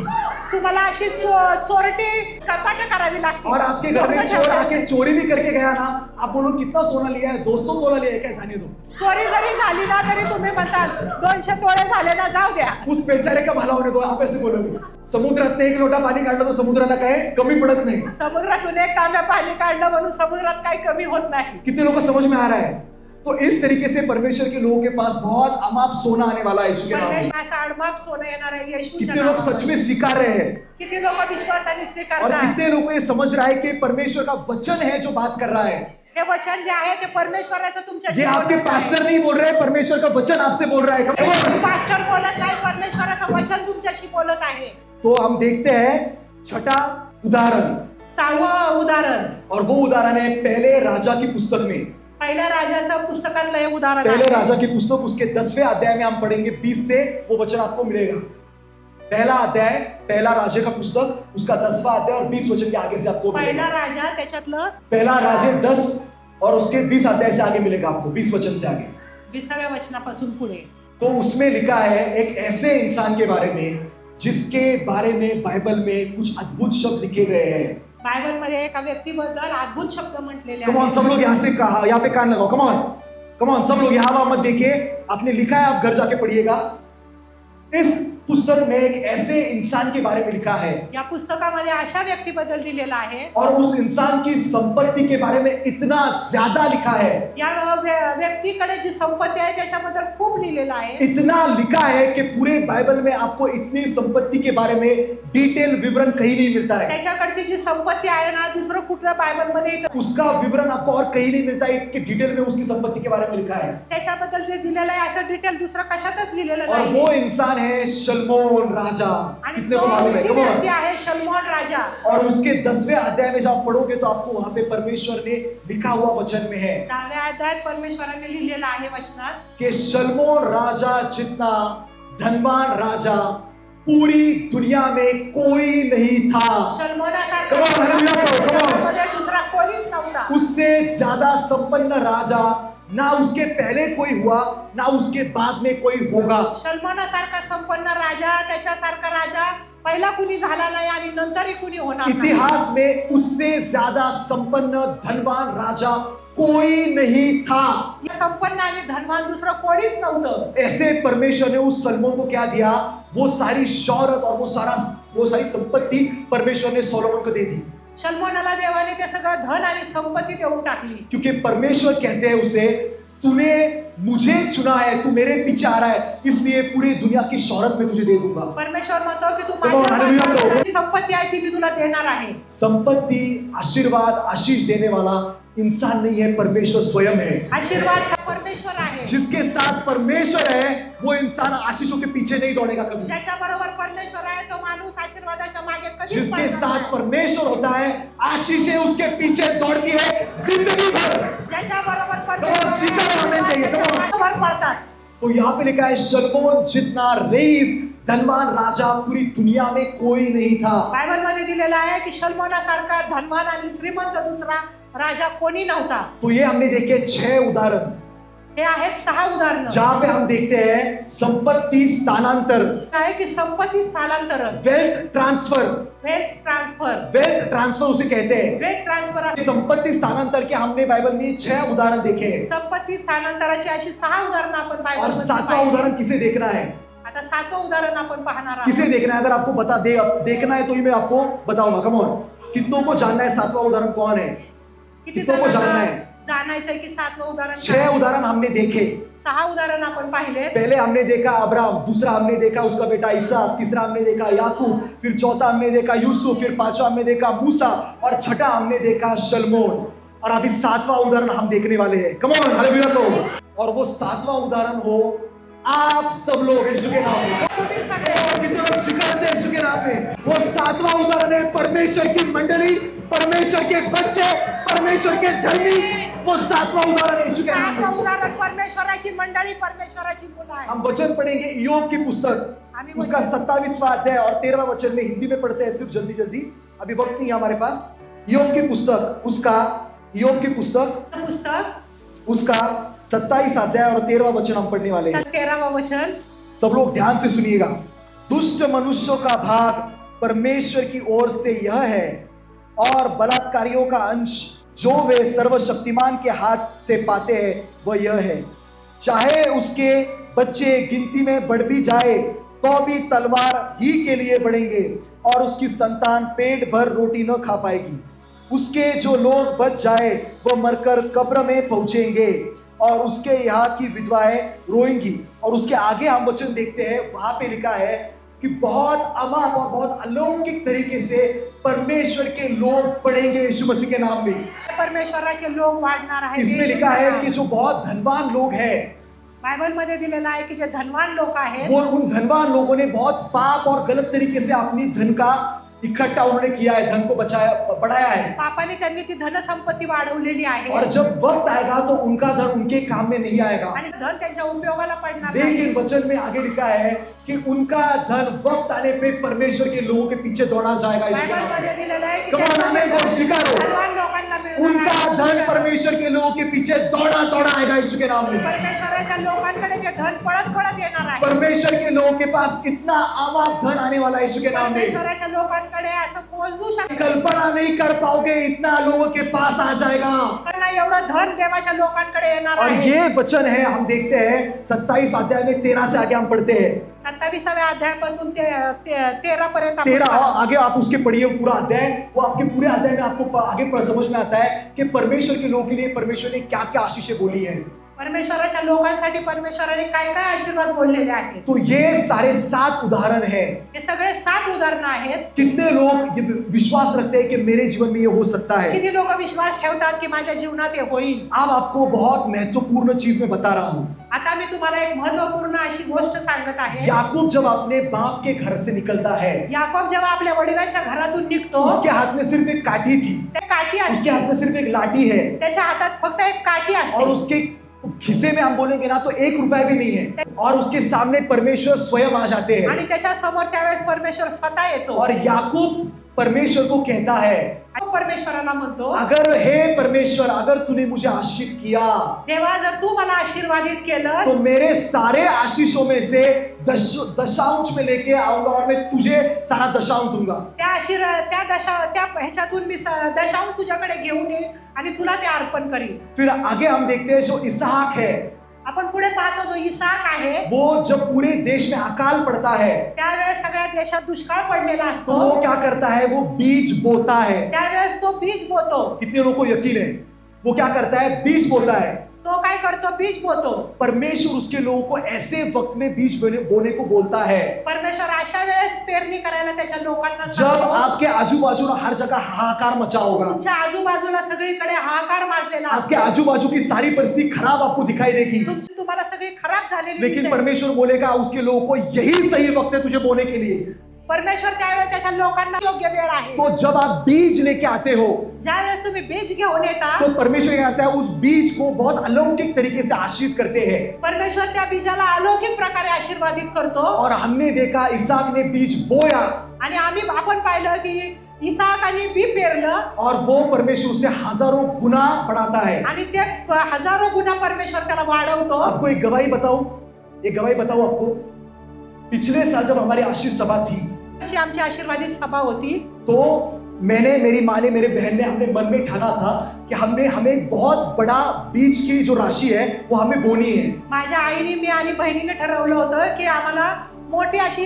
Speaker 2: तुम्हाला अशी चोरटी कपाट करावी लागते.
Speaker 1: और आपके घर में
Speaker 2: सोनं
Speaker 1: चोर
Speaker 2: ठेवण्यासाठी.
Speaker 1: आके चोरी भी करके गया ना, आप बोलो कितना सोना लिया है? 200 तोला लिया है क्या? जाने दो,
Speaker 2: चोरी जरी झाली ना तरी तुम्ही म्हणतात 200 तोळे झाले ना जाऊ द्या.
Speaker 1: उस बेचारे का भला होने दो, आप ऐसे बोलोगे। समुद्रात 1 लोटा पाणी काढलं तर समुद्राला काय कमी पडत नाही।
Speaker 2: समुद्रातून एक तांब्या पाणी काढलं म्हणून समुद्रात काही कमी होत नाही.
Speaker 1: कितने लोगों को समझ में आ रहा है? तो इस तरीके से परमेश्वर के लोगों के पास बहुत अमाप सोना आने वाला है यीशु के नाम में।
Speaker 2: परमेश्वर असं आडमाग सोनं येणार आहे येशूच्या
Speaker 1: कितने लोग
Speaker 2: नावामध्ये.
Speaker 1: सच में स्वीकार रहे हैं
Speaker 2: किती लोक विश्वासाने
Speaker 1: और
Speaker 2: स्वीकारतात.
Speaker 1: कितने लोगों को ये समझ रहा है कि परमेश्वर का वचन है जो बात कर रहा है।
Speaker 2: हे वचन जे आहे ते परमेश्वराचं तुमच्या
Speaker 1: ये आपके पास्टर नहीं बोल रहे हैं, परमेश्वर का वचन आपसे बोल रहा है। Come on.
Speaker 2: पास्टर बोलत नाही, परमेश्वराचं वचन तुमच्याशी बोलत आहे.
Speaker 1: तो हम देखते हैं छठा उदाहरण,
Speaker 2: 6वं उदाहरण
Speaker 1: और वो उदाहरण है पहले राजा की पुस्तक में।
Speaker 2: पहिल्या राजाचं पुस्तकातलं हे उदाहरण
Speaker 1: पहले
Speaker 2: आहे।
Speaker 1: राजा की पुस्तक उसके 10वें अध्याय में हम पढ़ेंगे, 20 से वो वचन आपको मिलेगा। पहला अध्याय, पहला राजा का पुस्तक, उसका 10वां अध्याय और 20 वचन के आगे से आपको
Speaker 2: पहिला
Speaker 1: मिलेगा।
Speaker 2: राजा त्याच्यातलं
Speaker 1: पहला राजे 10 और उसके 20 अध्याय से आगे मिलेगा आपको, 20 वचन से आगे।
Speaker 2: 20व्या वचनापासून पुढे।
Speaker 1: तो उसमें लिखा है एक ऐसे इंसान के बारे में जिसके बारे में बाइबल में कुछ अद्भुत शब्द लिखे गए हैं।
Speaker 2: बायबल मध्ये एका व्यक्तीबद्दल अद्भुत शब्द म्हटलेले
Speaker 1: कम ऑन, सब लोग यहाँ से कहा, यहाँ पे कान लगाओ। कम ऑन, कम ऑन, सब लोग यहाँ मत देखिए, आपने लिखा है, आप घर जाके पढ़िएगा। इस पुस्तक में एक ऐसे इंसान के बारे में लिखा है
Speaker 2: या पुस्तकामध्ये अशा व्यक्तीबद्दल दिलेला आहे,
Speaker 1: और उस इंसान की संपत्ति के बारे में इतना ज्यादा लिखा है,
Speaker 2: या व्यक्तीकडे जी संपत्ती आहे त्याच्याबद्दल खूप लिहिलेलं आहे।
Speaker 1: इतना लिखा है कि पूरे बाइबल में आपको इतनी संपत्ति के बारे में डिटेल विवरण कहीं नहीं मिलता है।
Speaker 2: त्याच्याकडची जी संपत्ती आहे ना, दुसरं कुठल्या बायबल मध्ये
Speaker 1: उसका विवरण आपको और कहीं नहीं मिलता है कि डिटेल में उसकी संपत्ति के बारे में लिखा है।
Speaker 2: त्याच्याबद्दल जे दिलेलं आहे असं डिटेल दुसरं कशातच लिहिलेलं
Speaker 1: और
Speaker 2: नाही।
Speaker 1: वो इंसान है शलमोन राजा।
Speaker 2: आणि
Speaker 1: कितने
Speaker 2: तो
Speaker 1: को मालूम है? Come on।
Speaker 2: व्यक्ती आहे शलमोन राजा।
Speaker 1: और उसके 10वें अध्याय में जब आप पढ़ोगे तो आपको वहां पे परमेश्वर ने लिखा हुआ वचन में है
Speaker 2: 10व्या अध्यायात परमेश्वराने लिहिलेलं आहे वचनात
Speaker 1: कि शलमोन राजा जितना धनवान राजा पूरी दुनिया में कोई नहीं था।
Speaker 2: शलमोनासारखा
Speaker 1: Come on, hallelujah, come on।
Speaker 2: जगामध्ये दुसरा कोणीच नव्हता।
Speaker 1: उससे ज्यादा संपन्न राजा ना उसके पहले कोई हुआ ना उसके बाद में कोई होगा।
Speaker 2: शलमोनासारखा संपन्न राजा, त्याच्यासारखा राजा पहिला कुणी झाला नाही आणि नंतरही कुणी होणार नाही।
Speaker 1: इतिहास में उससे ज्यादा संपन्न धनवान राजा कोई नहीं था।
Speaker 2: संपन्न आणि धनवान दुसरं कोणीच नव्हतं।
Speaker 1: ऐसे परमेश्वर ने उस सलमोन को क्या दिया? वो सारी शौहरत और वो सारी संपत्ति परमेश्वर ने सोलोमन को दे दी।
Speaker 2: शलमोनाला देवाने ते सगळं धन आणि संपत्ती देऊन टाकली।
Speaker 1: क्योंकि परमेश्वर कहते हैं उसे, तूने मुझे चुना है, तू मेरे पीछे आ रहा है, इसलिए पूरी दुनिया की शौहरत में तुझे दे दूंगा।
Speaker 2: परमेश्वर म्हणतो की तू
Speaker 1: Come on, hallelujah,
Speaker 2: माझ्या
Speaker 1: bro।
Speaker 2: संपत्ती आहे ती मी तुला देणार आहे।
Speaker 1: संपत्ति, आशीर्वाद, आशीष देने वाला इंसान नहीं है, परमेश्वर स्वयं है।
Speaker 2: आशीर्वाद परमेश्वर आहे।
Speaker 1: जिसके साथ परमेश्वर है वो इंसान आशीषों के पीछे नहीं दौड़ेगा कभी।
Speaker 2: ज्याच्या बरोबर परमेश्वर आहे तो माणूस आशीर्वादाच्या मागे कधीच
Speaker 1: जिसके
Speaker 2: पळणार
Speaker 1: साथ
Speaker 2: नाही।
Speaker 1: परमेश्वर होता है आशीषें उसके पीछे दौड़ती है जिंदगी भर।
Speaker 2: ज्याच्या बरोबर
Speaker 1: स्वीकार आमेन चाहिए, come on।
Speaker 2: परमेश्वर पडतात।
Speaker 1: तो यहाँ पे लिखा है शलमोन जितना रईस धनवान राजा पूरी दुनिया में कोई नहीं था।
Speaker 2: बायबल मध्ये दिलेला आहे की शलमोनासारखा धनवान आणि श्रीमंत दुसरा राजा कोणी नव्हता।
Speaker 1: तो ये हमने देखे 6 उदाहरण,
Speaker 2: हे आहेत 6 उदाहरणं
Speaker 1: जहां पे हम देखते हैं संपत्ति स्थानांतर,
Speaker 2: आहे की संपत्ती स्थलांतरण,
Speaker 1: wealth transfer.
Speaker 2: Wealth transfer,
Speaker 1: wealth transfer उसे कहते हैं।
Speaker 2: Wealth transfer.
Speaker 1: संपत्ति स्थानांतर के हमने बाइबल में 6 उदाहरण देखे हैं
Speaker 2: संपत्ती स्थानांतराची अशी 6 उदाहरणं आपण
Speaker 1: और
Speaker 2: बायबल
Speaker 1: 7वां उदाहरण किसे देखना है?
Speaker 2: आता 7वं उदाहरण आपण पाहणार आहोत।
Speaker 1: किसे देखना है? अगर आपको देखना है तो ही मैं आपको बताऊंगा। कम ऑन, कितनों को जानना है 7वां उदाहरण कौन है?
Speaker 2: किती
Speaker 1: कितनों को जानना है?
Speaker 2: जाणायचंय की 7वं उदाहरण
Speaker 1: 6 उदाहरण हमने देखे।
Speaker 2: 6 उदाहरण आपण पाहिले।
Speaker 1: पहले हमने देखा अब्राहम, दूसरा हमने देखा उसका बेटा इसहाक, तीसरा हमने देखा याकूब, फिर चौथा हमने देखा यूसुफ, फिर 5वां हमने देखा मूसा और छठा हमने देखा शलमोन। और अभी 7वां उदाहरण हम देखने वाले हैं। Come on, hallelujah. तो और वो 7वां उदाहरण हो आप सब लोग यीशु के नाम में। कितने लोग स्वीकारते हैं यीशु के नाम में? वो 7वां उदाहरण है परमेश्वर की मंडली, परमेश्वर के बच्चे, परमेश्वर के धर्मी। वो 7वां उदाहरण है यीशु के नाम
Speaker 2: 7वं
Speaker 1: में।
Speaker 2: उदाहरण परमेश्वराची मंडळी, परमेश्वराची मुलं आहे।
Speaker 1: हम वचन पढ़ेंगे इयोब की पुस्तक,
Speaker 2: आम्ही
Speaker 1: उसका 27वां अध्याय और 13वां वचन में हिंदी में पढ़ते हैं सिर्फ जल्दी जल्दी, अभी वक्त नहीं है हमारे पास। इयोब की पुस्तक, इयोब की पुस्तक उसका 27 अध्याय और 13वां वचन हम पढ़ने वाले हैं।
Speaker 2: 13वां वचन।
Speaker 1: सब लोग ध्यान से सुनिएगा। दुष्ट मनुष्यों का भाग परमेश्वर की ओर से यह है और बलात्कारियों का अंश जो वे सर्वशक्तिमान के हाथ से पाते हैं वह यह है, चाहे उसके बच्चे गिनती में बढ़ भी जाए तो भी तलवार ही के लिए बढ़ेंगे और उसकी संतान पेट भर रोटी न खा पाएगी। उसके जो लोग बच जाए वो मरकर कब्र में पहुंचेंगे और उसके यहाँ की विधवाएं रोएंगी। और उसके आगे हम वचन देखते हैं, वहां पे लिखा है कि बहुत अमाप और बहुत अलौकिक तरीके से परमेश्वर के लोग पढ़ेंगे यीशु मसीह के नाम में।
Speaker 2: परमेश्वराचे लोग वाढणार आहेत।
Speaker 1: इसमें लिखा है कि जो बहुत धनवान लोग हैं,
Speaker 2: बायबल मध्ये दिलेला आहे की जे धनवान लोक आहेत
Speaker 1: वो उन धनवान लोगों ने बहुत पाप और गलत तरीके से अपनी धन का इकट्ठा उन्होंने किया है, धन को बचाया बढ़ाया है,
Speaker 2: पापाने त्यांनी ती धनसंपत्ती वाढवलेली आहे
Speaker 1: और जब वक्त आएगा तो उनका धन उनके काम में नहीं आएगा।
Speaker 2: आणि धन त्यांच्या उपयोगाला पडणार नाही।
Speaker 1: लेकिन वचन में आगे लिखा है कि उनका धन वक्त आने पे परमेश्वर के लोगों के पीछे दौड़ा जाएगा। यीशु के नाम
Speaker 2: बायबलमध्ये
Speaker 1: में
Speaker 2: लिहिलेलं आहे की
Speaker 1: Come on, आमेन बोल, स्वीकारो।
Speaker 2: धनवान लोकांना मिळणार
Speaker 1: उनका
Speaker 2: आहे।
Speaker 1: धन परमेश्वर के लोगों के पीछे दौड़ा दौड़ा आएगा यीशु के नाम में।
Speaker 2: परमेश्वराच्या लोकांकडे ते धन पळत पळत येणार आहे।
Speaker 1: परमेश्वर के लोगों के पास इतना अमाप धन आने वाला है यीशु के नाम में,
Speaker 2: परमेश्वराच्या लोकांकडे असं पोहोचू शकत
Speaker 1: कल्पना नहीं कर पाओगे, इतना लोगों के पास आ जाएगा।
Speaker 2: नाही, एवढं धन देवाच्या लोकांकडे येणार
Speaker 1: और
Speaker 2: आहे।
Speaker 1: ये वचन है, हम देखते हैं 27 अध्याय में 13 से आगे हम पढ़ते हैं।
Speaker 2: 27व्या अध्यायापासून ते 13 पर्यंत आपण
Speaker 1: 13
Speaker 2: पाहू।
Speaker 1: आगे आप उसके पढ़िए पूरा अध्याय, वो आपके पूरे अध्याय में आपको आगे समझ में आता है कि परमेश्वर के लोगों के लिए परमेश्वर ने क्या क्या आशीषें बोली है।
Speaker 2: परमेश्वराच्या लोकांसाठी परमेश्वराने काय काय आशीर्वाद बोललेले आहेत।
Speaker 1: तो ये सारे 7 उदाहरण है।
Speaker 2: हे सगळे 7 उदाहरणं आहेत।
Speaker 1: कितने लोग ये विश्वास रखते हैं कि मेरे जीवन में ये हो सकता है?
Speaker 2: किती लोक विश्वास ठेवतात की माझ्या जीवनात हे होईल।
Speaker 1: अब आपको बहुत महत्वपूर्ण चीज में बता रहा हूँ।
Speaker 2: आता मी तुम्हाला एक महत्त्वपूर्ण अशी गोष्ट सांगत आहे।
Speaker 1: याकूब जब अपने बाप के घर से निकलता है,
Speaker 2: याकूब जेव्हा आपल्या वडिलांच्या घरातून निघतो,
Speaker 1: उसके हाथ में सिर्फ एक काठी थी,
Speaker 2: ते काठी
Speaker 1: उसके
Speaker 2: असते,
Speaker 1: हाथ में सिर्फ एक लाठी है,
Speaker 2: त्याच्या हातात फक्त एक काठी
Speaker 1: और
Speaker 2: असते
Speaker 1: उसके खिसे में हम बोलेंगे ना तो 1 रुपया भी नहीं है, और उसके सामने परमेश्वर स्वयं आ जाते हैं।
Speaker 2: आणि त्याच्या समोर त्यावेळेस परमेश्वर स्वतः येतो
Speaker 1: और याकूब परमेश्वर को कहता है,
Speaker 2: आणि परमेश्वराला म्हणतो,
Speaker 1: अगर हे परमेश्वर, अगर तूने मुझे आशीष किया
Speaker 2: देवा जर तू मला आशीर्वादित केलंस
Speaker 1: तो मेरे सारे आशीषों में से दशांश में लेके आऊंगा और मैं तुझे सारा दशांश दूंगा।
Speaker 2: त्या ह्याच्यातून मी दशांश तुझ्याकडे घेऊन येईन आणि तुला ते अर्पण करीन।
Speaker 1: फिर आगे हम देखते हैं जो इसहाक है,
Speaker 2: आपण पुढे पाहतो जो इसहाक आहे,
Speaker 1: वो जब पूरे देश में अकाल पड़ता है
Speaker 2: त्यावेळेस सगळ्या देशात दुष्काळ पडलेला
Speaker 1: तो
Speaker 2: असतो,
Speaker 1: वो क्या करता है, वो बीज बोता है।
Speaker 2: त्यावेळेस तो बीज बोतो।
Speaker 1: कितने लोगों को यकीन है? वो क्या करता है, बीज बोता है।
Speaker 2: तो काय करतो, बीज बोतो।
Speaker 1: परमेश्वर उसके लोगों को ऐसे वक्त में बीज बोने को बोलता है
Speaker 2: परमेश्वर अशा वेळेस पेरणी करायला त्याच्या लोकांना
Speaker 1: जब
Speaker 2: सांगतो।
Speaker 1: आपके आजू बाजू हर जगह हाहाकार मचा होगा,
Speaker 2: तुमच्या आजूबाजूला सगळीकडे हाहाकार माजलेला
Speaker 1: आपके
Speaker 2: असतो,
Speaker 1: आजू बाजू की सारी परिस्थिति खराब आपको दिखाई देगी,
Speaker 2: तुम्हाला सगळी खराब झालेली
Speaker 1: लेकिन
Speaker 2: दिसेल।
Speaker 1: परमेश्वर बोलेगा उसके लोगों को यही सही वक्त है तुझे बोने के लिए।
Speaker 2: परमेश्वर त्यावेळेस त्याच्या लोकांना योग्य वेळ आहे।
Speaker 1: तो जब आप बीज लेके आते हो
Speaker 2: ज्यावेळेस तुम्ही बीज घेऊन येता,
Speaker 1: तो परमेश्वर क्या करता है, उस बीज को बहुत अलौकिक तरीके से आशीष करते हैं।
Speaker 2: परमेश्वर त्या बीजाला अलौकिक प्रकारे आशीर्वादित करतो।
Speaker 1: और हमने देखा इसहाक ने बीज बोया
Speaker 2: आणि आपण पाहिलं की इसहाकाने बी पेरलं
Speaker 1: और वो परमेश्वर से हजारों गुना बढ़ाता है।
Speaker 2: आणि ते हजारो गुना परमेश्वर त्याला वाढवतो।
Speaker 1: आपको एक गवाही बताऊं, आपको, पिछले साल जब हमारी आशीष सभा थी
Speaker 2: अशी आमची आशीर्वादित सभा होती,
Speaker 1: तो मैंने, मेरी माँ ने, मेरे बहन ने, हमने मन में ठाना था कि हमें बहुत बड़ा बीज की जो राशि है वो हमें बोनी है।
Speaker 2: माझ्या आईने, मी आणि बहिणीने ठरवलं होतं की आम्हाला मोठी अशी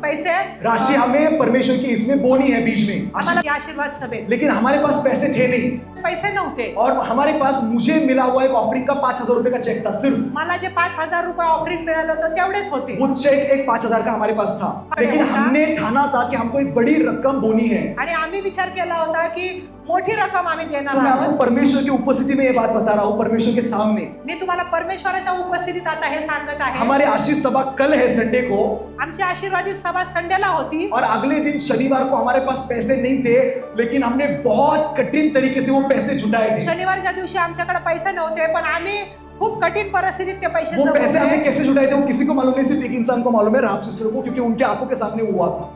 Speaker 2: पैसे
Speaker 1: राशि हमें परमेश्वर की इसमें बोनी है, बीज में
Speaker 2: आम्हाला आशीर्वाद सभेत।
Speaker 1: लेकिन हमारे पास पैसे थे नहीं,
Speaker 2: पैसे नव्हते
Speaker 1: और हमारे पास मुझे मिला हुआ एक ऑफरिंग का 5,000 रुपए का चेक था सिर्फ।
Speaker 2: मला जे 5,000 रुपये ऑफरिंग मिळालं होतं तेवढेच होते।
Speaker 1: वो चेक एक 5,000 का हमारे पास था, लेकिन हमने ठाना था कि हमको एक बड़ी रकम बोनी है।
Speaker 2: आणि आम्ही विचार केला होता की मोठी रक्कम आम्ही देणार
Speaker 1: तो मैं आपको
Speaker 2: आहोत।
Speaker 1: परमेश्वर की उपस्थिति में ये बात बता रहा हूँ, परमेश्वर के सामने।
Speaker 2: मी तुम्हाला परमेश्वराच्या उपस्थितीत आता हे सांगत आहे।
Speaker 1: हमारी आशीष सभा कल है, संडे को,
Speaker 2: आमची आशीर्वादित सभा संडेला होती,
Speaker 1: और अगले दिन शनिवार को हमारे पास पैसे नहीं थे, लेकिन हमने बहुत कठिन तरीके से वो पैसे जुटाए थे।
Speaker 2: शनिवारच्या दिवशी आमच्याकडे पैसे नव्हते, पण आम्ही खूप कठीण परिस्थितीत ते पैसे
Speaker 1: वो पैसे हमने
Speaker 2: जमवले।
Speaker 1: कैसे जुटाए थे वो किसी को मालूम नहीं, सिर्फ एक इंसान को मालूम है, राम सिस्टर को, क्योंकि उनके आंखों के सामने हुआ था।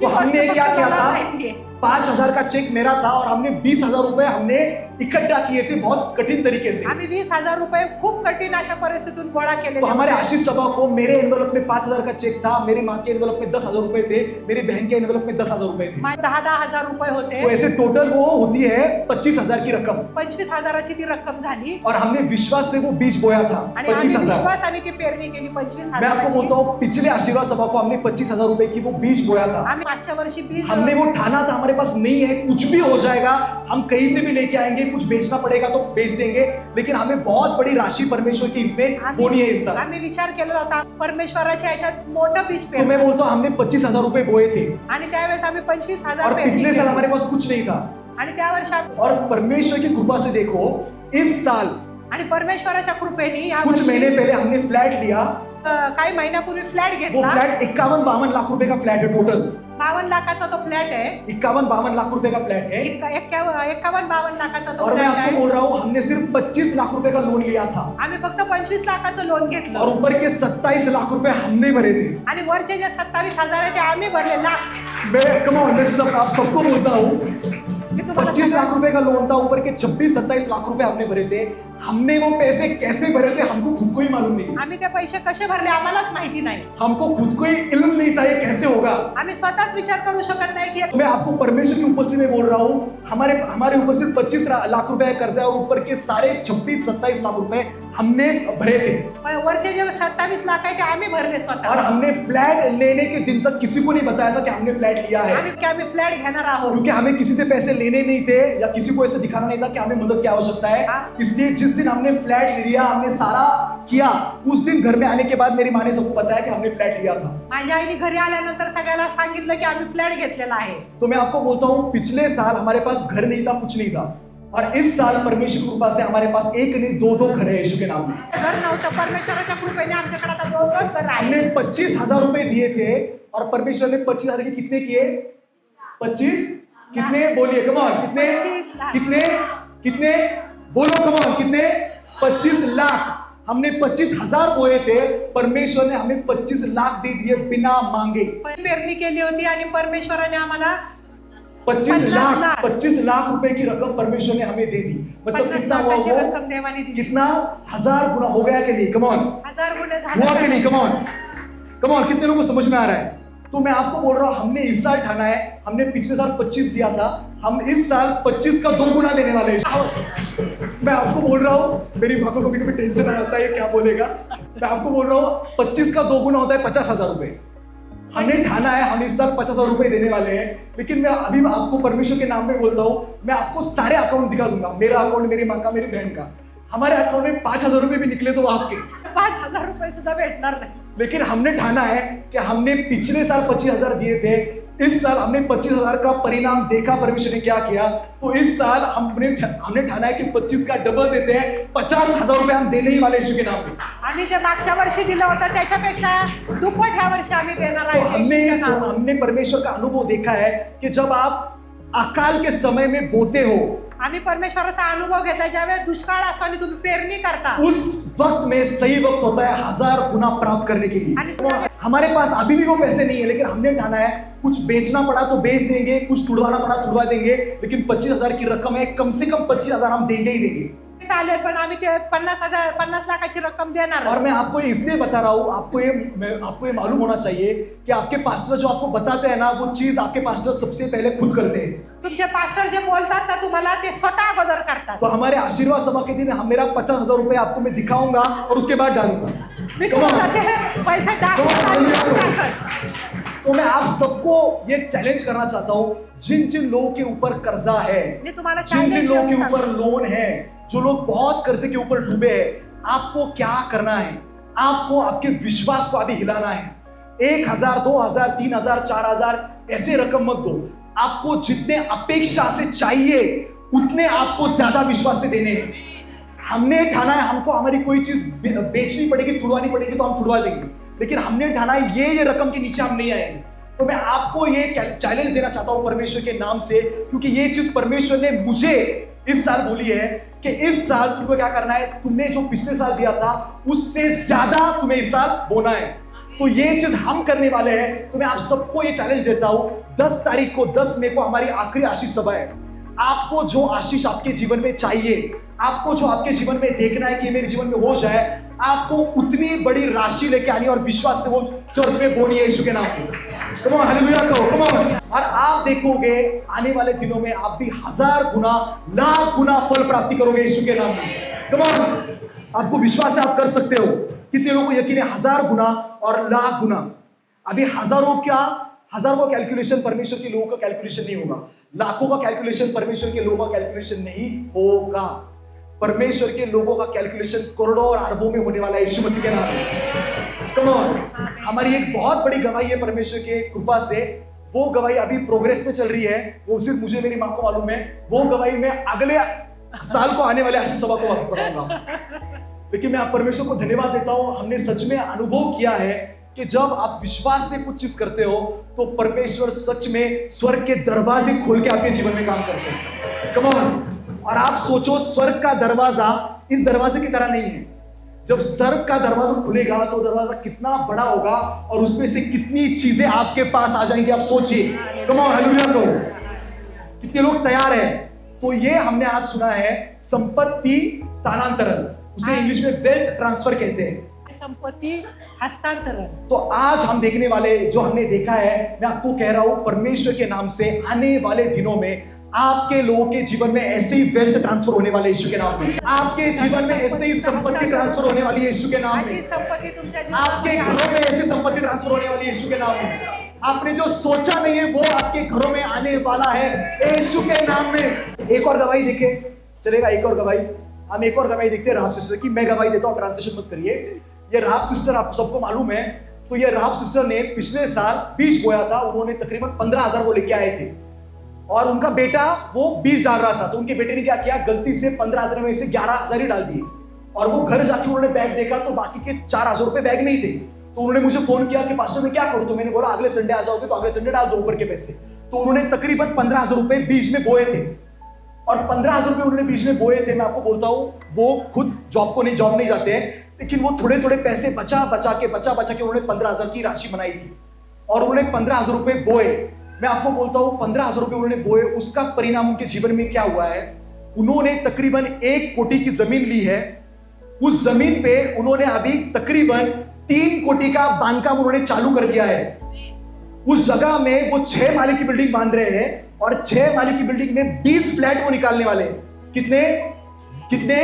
Speaker 1: तो हमने क्या किया था, 5,000 का चेक मेरा था और हमने 20,000 रुपए हमने इकट्ठा किए थे बहुत कठिन तरीके से।
Speaker 2: आम्ही 20,000 रुपये खूप कठीण अशा परिस्थितीतून गोळा केले।
Speaker 1: तो हमारे आशीष सभा को, मेरे एनवेलप में 5,000 का चेक था, मेरी माँ के एनवेलप में 10,000 रुपए थे, मेरी बहन के एनवेलप में 10,000 रुपए थे।
Speaker 2: 10,000 रुपये होते,
Speaker 1: तो ऐसे टोटल वो होती है 25,000 की रकम।
Speaker 2: 25,000ची ती रक्कम झाली
Speaker 1: और हमने विश्वास से वो बीज बोया था,
Speaker 2: आणि आम्ही
Speaker 1: 25,000।
Speaker 2: विश्वासाने ती पेरणी केली
Speaker 1: मैं आपको
Speaker 2: 25,000ची।
Speaker 1: बोलता हूँ, पिछले आशीर्वाद सभा को हमने 25,000 रुपए की वो बीज बोया था।
Speaker 2: आम्ही मागच्या वर्षी बीज
Speaker 1: हमने वो ठाना था, हमारे पास नहीं है, कुछ भी हो जाएगा, हम कहीं से भी लेके आएंगे, कुछ बेचना पड़ेगा तो बेच देंगे, लेकिन हमें बहुत बड़ी राशि परमेश्वर की इसमें बोनी है इस साल।
Speaker 2: आम्ही विचार केला होता परमेश्वराच्या ह्याच्यात मोठं बीज
Speaker 1: तो मैं
Speaker 2: पेरलं,
Speaker 1: बोलता हूँ, हमने 25,000 रुपए बोए थे,
Speaker 2: आणि त्यावेळेस आम्ही 25,000
Speaker 1: और
Speaker 2: पेरणी
Speaker 1: पिछले साल
Speaker 2: केली।
Speaker 1: हमारे पास कुछ नहीं था।
Speaker 2: आणि त्या वर्षात
Speaker 1: और परमेश्वर की कृपा से देखो, इस साल
Speaker 2: आणि परमेश्वराच्या कृपेने या
Speaker 1: कुछ
Speaker 2: वर्षी
Speaker 1: महीने पहले हमने फ्लैट लिया
Speaker 2: काही महिन्यापूर्वी फ्लॅट
Speaker 1: वो
Speaker 2: घेतला.
Speaker 1: फ्लैट 51-52 लाख रुपए का फ्लैट है टोटल.
Speaker 2: 52 लाखाचा तो फ्लॅट आहे.
Speaker 1: 51-52 लाख रुपए का फ्लैट है.
Speaker 2: 51-52 लाखाचा तो
Speaker 1: और मैं
Speaker 2: फ्लॅट
Speaker 1: आपको
Speaker 2: आहे.
Speaker 1: बोल रहा हूँ हमने सिर्फ 25 लाख रुपए का लोन लिया था
Speaker 2: आम्ही फक्त 25 लाखाचं लोन
Speaker 1: और
Speaker 2: घेतलं
Speaker 1: ऊपर के 27 लाख रुपए हमने भरे थे.
Speaker 2: आणि वरचे जे 27,000 आहे ते आम्ही भरले. लाख
Speaker 1: मैं कम ऑन मैं सब आप सबको बोलता हूँ
Speaker 2: मी तुम्हाला
Speaker 1: 25 लाख
Speaker 2: सगळं-
Speaker 1: रुपए का लोन था, ऊपर के 26-27 लाख रुपए हमने भरे थे. हमने वो पैसे कैसे भरे थे हमको खुद को ही मालूम नहीं.
Speaker 2: आम्ही ते पैसे कसे भरले आम्हालाच माहिती नाही.
Speaker 1: हमको खुद को ही इल्म नहीं था ये कैसे होगा.
Speaker 2: आम्ही स्वतःच विचार करू शकत नाही की
Speaker 1: मैं आपको परमेश्वर की उपस्थिति में बोल रहा हूँ हमारे ऊपर सिर्फ 25 लाख रुपए का कर्जा है और ऊपर के सारे 26-27 लाख रुपए हमने भरे थे.
Speaker 2: वरचे जे 27 लाख आहे ते आम्ही भरले
Speaker 1: और
Speaker 2: स्वतः.
Speaker 1: हमने फ्लैट लेने के दिन तक किसी को नहीं बताया था कि हमने फ्लैट लिया है,
Speaker 2: आम्ही फ्लॅट घेणार आहोत.
Speaker 1: क्योंकि हमें किसी से पैसे लेने नहीं थे या किसी को ऐसे दिखाना नहीं था कि हमें मदद की आवश्यकता है. इसलिए जिस दिन हमने फ्लैट लिया हमने सारा किया, उस दिन घर में आने के बाद मेरी माँ ने सबको बताया कि हमने फ्लैट लिया था.
Speaker 2: माझ्या आईने घरी आल्यानंतर सगळ्याला सांगितलं की आम्ही फ्लॅट घेतलेला आहे.
Speaker 1: तो मैं आपको बोलता हूँ पिछले साल हमारे पास घर नहीं था, कुछ नहीं था, और इस साल परमेश्वर की कृपा से हमारे पास एक नहीं दो घर है यीशु के नाम में.
Speaker 2: घर नव्हतं, परमेश्वराच्या कृपेने आमच्याकडे आता 2 घर
Speaker 1: हमने
Speaker 2: आहे.
Speaker 1: 25,000 रुपए दिए थे और परमेश्वर ने 25,000 के कितने किए? 25 कितने बोलिए कमान कितने
Speaker 2: 25 लाख.
Speaker 1: कितने कितने बोलो कमान कितने 25 लाख. हमने 25,000 बोए थे, परमेश्वर ने हमें 25 लाख दे दिए बिना मांगे.
Speaker 2: पेरणी केली होती आणि परमेश्वराने आम्हाला
Speaker 1: 25
Speaker 2: लाख.
Speaker 1: लाख रुपए की रकम परमेश्वर ने हमें दे दी. मतलब
Speaker 2: 50
Speaker 1: कितना हुआ
Speaker 2: लाखाची
Speaker 1: वो?
Speaker 2: रक्कम देवाने दिली.
Speaker 1: कितना 1000 गुना हो गया कि नहीं? कमान
Speaker 2: 1000 गुणे
Speaker 1: हुआ कि
Speaker 2: झाले.
Speaker 1: नहीं? कमान कितने लोगों को समझ में आ रहा है? तो मैं आपको बोल रहा हूं हमने इस साल ठाना है, हमने पिछले साल 25 दिया था, हम इस साल 25 का 2 गुना देने वाले हैं. मैं आपको बोल रहा हूँ मेरी माँ को कभी कभी टेंशन आ जाता है ये क्या बोलेगा. मैं आपको बोल रहा हूँ 25 का 2 गुना होता है 50,000 रुपए. हमने ठाना है हम इस साल 50,000 रुपए देने वाले हैं. लेकिन मैं अभी आपको परमेश्वर के नाम में बोलता हूँ, मैं आपको सारे अकाउंट दिखा दूंगा, मेरा अकाउंट, मेरी माँ का, मेरी बहन का. हमारे अकाउंट में 5,000 रुपए भी निकले तो वो आपके.
Speaker 2: 5,000 रुपये सुद्धा भेटणार नाही.
Speaker 1: लेकिन हमने ठाना है कि हमने पिछले साल 25,000 दिए थे, इस साल हमने 25,000 का परिणाम देखा परमेश्वर ने क्या किया. तो इस साल हमने ठाना है कि 25 का डबल देते हैं, 50,000 रुपए हम देने ही वाले यीशु के नाम में.
Speaker 2: आम्ही जे मागच्या वर्षी दिलं होतं त्याच्यापेक्षा दुप्पट ह्या वर्षी आम्ही देणार
Speaker 1: तो
Speaker 2: आहे. येशूच्या नावात.
Speaker 1: हमने परमेश्वर का अनुभव देखा है कि जब आप अकाल के समय में बोते हो,
Speaker 2: आम्ही परमेश्वराचा अनुभव घेतला ज्यावेळेस दुष्काळ असतो आणि तुम्ही पेरणी करता.
Speaker 1: उस वक्त में सही वक्त होता है 1000 गुना प्राप्त करने के लिए.
Speaker 2: आणि
Speaker 1: हमारे पास अभी भी वो पैसे नहीं है, लेकिन हमने ठाना है कुछ बेचना पड़ा तो बेच देंगे, कुछ तुड़वाना पड़ा तुड़वा देंगे, लेकिन 25,000 की रकम है, कम से कम 25,000 हम देंगे ही देंगे.
Speaker 2: चालेल पण आम्ही ते 50 लाखाची रक्कम देणार.
Speaker 1: और मैं आपको इसलिए बता रहा हूँ, आपको ये मालूम होना चाहिए कि आपके पास्टर जो आपको बताते हैं ना, वो चीज आपके पास्टर सबसे पहले खुद करते हैं.
Speaker 2: तुमचे पास्टर जे बोलतात ना तुम्हाला ते स्वतः अगोदर करतात.
Speaker 1: तो हमारे आशीर्वाद सभा के दिन हम मेरा 50,000 रुपए आपको मैं दिखाऊंगा और उसके बाद डालूंगा.
Speaker 2: मी तुम्हाला ते पैसे टाकतात.
Speaker 1: तो मैं आप सबको ये चैलेंज करना चाहता हूँ, जिन जिन लोगों के ऊपर कर्जा है,
Speaker 2: मी तुम्हाला
Speaker 1: जिन जिन लोगों के
Speaker 2: challenge
Speaker 1: ऊपर लोन है, जो लोग बहुत कर्जे के ऊपर डूबे हैं, आपको क्या करना है? आपको आपके विश्वास को अभी हिलाना है. 1,000 2,000 3,000 4,000 ऐसे रकम मत दो. आपको जितने अपेक्षा से चाहिए उतने आपको ज्यादा विश्वास से देने हैं. हमने ठाना है हमको हमारी कोई चीज बेचनी पड़ेगी, तुड़वानी पड़ेगी तो हम तुड़वा देंगे, लेकिन हमने ठाना है ये रकम के नीचे हम नहीं आएंगे. तो मैं आपको ये चैलेंज देना चाहता हूं परमेश्वर के नाम से, क्योंकि ये चीज परमेश्वर ने मुझे इस साल बोली है कि इस साल तुमको क्या करना है, तुमने जो पिछले साल दिया था उससे ज्यादा तुम्हें इस साल बोना है. तो ये चीज हम करने वाले हैं. तो मैं आप सबको ये चैलेंज देता हूं, 10 तारीख को 10 मई को हमारी आखिरी आशीष सभा है. आपको जो आशीष आपके जीवन में चाहिए, आपको जो आपके जीवन में देखना है कि मेरे जीवन में हो जाए, आपको उतनी बड़ी राशि लेके आनी और विश्वास से वो चर्च में बोनी है यीशु के नाम पे. कम ऑन हालेलुया कहो, कम ऑन. और आप देखोगे आने वाले दिनों में आप भी 1000 गुना लाख गुना फल प्राप्ति करोगे यीशु के नाम में. Come on. आपको विश्वास है आप कर सकते हो. कितने लोगों को यकीन है 1000 गुना और लाख गुना. अभी हजारों का कैलकुलेशन परमेश्वर के लोगों का कैलकुलेशन नहीं होगा, लाखों का कैलकुलेशन परमेश्वर के लोगों का कैलकुलेशन नहीं होगा. परमेश्वर के लोगों का कैलकुलेशन करोड़ों और अरबों में होने वाला है यीशु मसीह के नाम में. Come on. हमारी एक बहुत बड़ी गवाही है परमेश्वर के कृपा से. वो गवाही अभी प्रोग्रेस में चल रही है, वो सिर्फ मुझे मेरी माँ को मालूम है. वो गवाही मैं अगले साल को आने वाले आशीष सभा को बताऊंगा. लेकिन मैं आप परमेश्वर को धन्यवाद देता हूं, हमने सच में अनुभव किया है कि जब आप विश्वास से कुछ चीज करते हो तो परमेश्वर सच में स्वर्ग के दरवाजे खोल के आपके जीवन में काम करते हैं। Come on. और आप सोचो, स्वर्ग का दरवाजा इस दरवाजे की तरह नहीं है। जब स्वर्ग का दरवाजा खुलेगा तो दरवाजा कितना बड़ा होगा और उसमें से कितनी चीजें आपके पास आ जाएंगी, आप सोचिए। कम ऑन, हालेलुया कहो। कितने लोग तैयार हैं? तो ये हमने आज सुना है संपत्ति स्थानांतरण, उसे इंग्लिश में वेल्थ ट्रांसफर कहते हैं,
Speaker 2: संपत्ति हस्तांतरण।
Speaker 1: तो आज हम देखने वाले जो हमने देखा है, मैं आपको कह रहा हूं परमेश्वर के नाम से आने वाले दिनों में आपके लोगों के जीवन में ऐसे ही वेल्थ ट्रांसफर होने वाले यीशु के नाम में। आपके जीवन में ऐसे ही संपत्ति ट्रांसफर होने वाली है यीशु के नाम में।
Speaker 2: संपत्ति तुमच्या
Speaker 1: आपके घरों में ऐसी संपत्ति ट्रांसफर होने वाली है यीशु के नाम में। आपने जो सोचा नहीं है वो आपके घरों में आने वाला है यीशु के नाम में। एक और गवाही देखे चलेगा, एक और गवाही। हम एक और गवाही देखते हैं राहब सिस्टर की। मैं गवाही देता हूं, ट्रांसलेशन मत करिए। ये राहब सिस्टर आप सबको मालूम है, तो ये राहब सिस्टर ने पिछले साल बीज बोया था। उन्होंने तकरीबन 15,000 वो लेके आए थे और उनका बेटा वो बीज डाल रहा था, तो उनके बेटे ने क्या किया, गलती से 15,000 में से 11,000 ही डाल दिए। और वो घर जाके उन्होंने बैग देखा तो बाकी के 4,000 रुपए बैग नहीं थे। तो उन्होंने मुझे फोन किया कि पास्टर मैं क्या करूं, तो मैंने बोला अगले संडे आ जाओगे तो अगले संडे डाल दो ऊपर के पैसे। तो उन्होंने तकरीबन 15,000 रुपए बीज में बोए थे और 15,000 रुपए उन्होंने बीज में बोए थे। मैं आपको बोलता हूं, वो खुद जॉब नहीं जाते हैं, लेकिन वो थोड़े थोड़े पैसे बचा बचा के उन्होंने 15,000 की राशि बनाई थी और उन्होंने 15,000 रुपए बोए। मैं आपको बोलता हूं 15,000 रुपए उन्होंने बोए, उसका परिणाम उनके जीवन में क्या हुआ है, उन्होंने तकरीबन 1 कोटी की जमीन ली है। उस जमीन पे उन्होंने अभी तकरीबन 3 कोटी का बांधकाम उन्होंने चालू कर दिया है। उस जगह में वो 6 माले की बिल्डिंग बांध रहे हैं और 6 माले की बिल्डिंग में 20 फ्लैट वो निकालने वाले हैं। कितने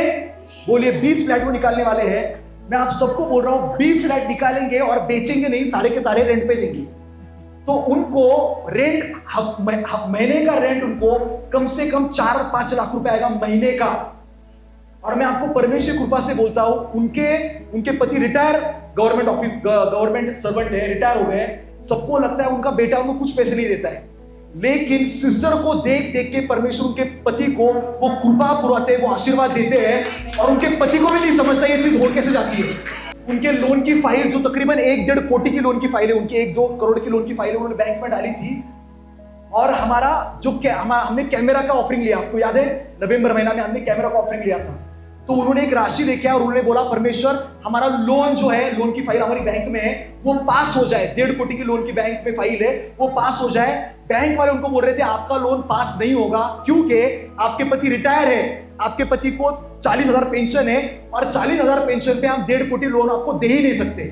Speaker 1: बोलिए, 20 फ्लैट वो निकालने वाले हैं। मैं आप सबको बोल रहा हूं 20 फ्लैट निकालेंगे और बेचेंगे नहीं, सारे के सारे रेंट पे देंगे। तो उनको रेंट महीने का रेंट उनको कम से कम 4-5 लाख रुपए आएगा महीने का। और मैं आपको परमेश्वर कृपा से बोलता हूं, उनके पति रिटायर गवर्नमेंट सर्वेंट है, रिटायर हो गए। सबको लगता है उनका बेटा उनको कुछ पैसे नहीं देता है, लेकिन सिस्टर को देख देख के परमेश्वर उनके पति को वो कृपा पुरवाते, वो आशीर्वाद देते हैं और उनके पति को भी नहीं समझता ये चीज हो कैसे जाती है। उनके लोन की फाइल जो तकरीबन 1-1.5 कोटी की लोन की फाइल है, उनकी 1-2 करोड़ की लोन की फाइल उन्होंने बैंक में डाली थी। और हमारा जो हमने कैमरा का ऑफरिंग लिया, आपको याद है नवंबर महीना में हमने कैमरा का ऑफरिंग लिया था। तो उन्होंने एक राशि लेके आया और उन्होंने बोला परमेश्वर हमारा लोन जो है, लोन की फाइल हमारी बैंक में है वो पास हो जाए। 1.5 कोटी की लोन की बैंक में फाइल है, वो पास हो जाए। बैंक वाले उनको बोल रहे थे आपका लोन पास नहीं होगा क्योंकि आपके पति रिटायर है, आपके पति को 40,000 पेंशन है और 40,000 पेंशन पे हम 1.5 कोटी लोन आपको दे ही नहीं सकते।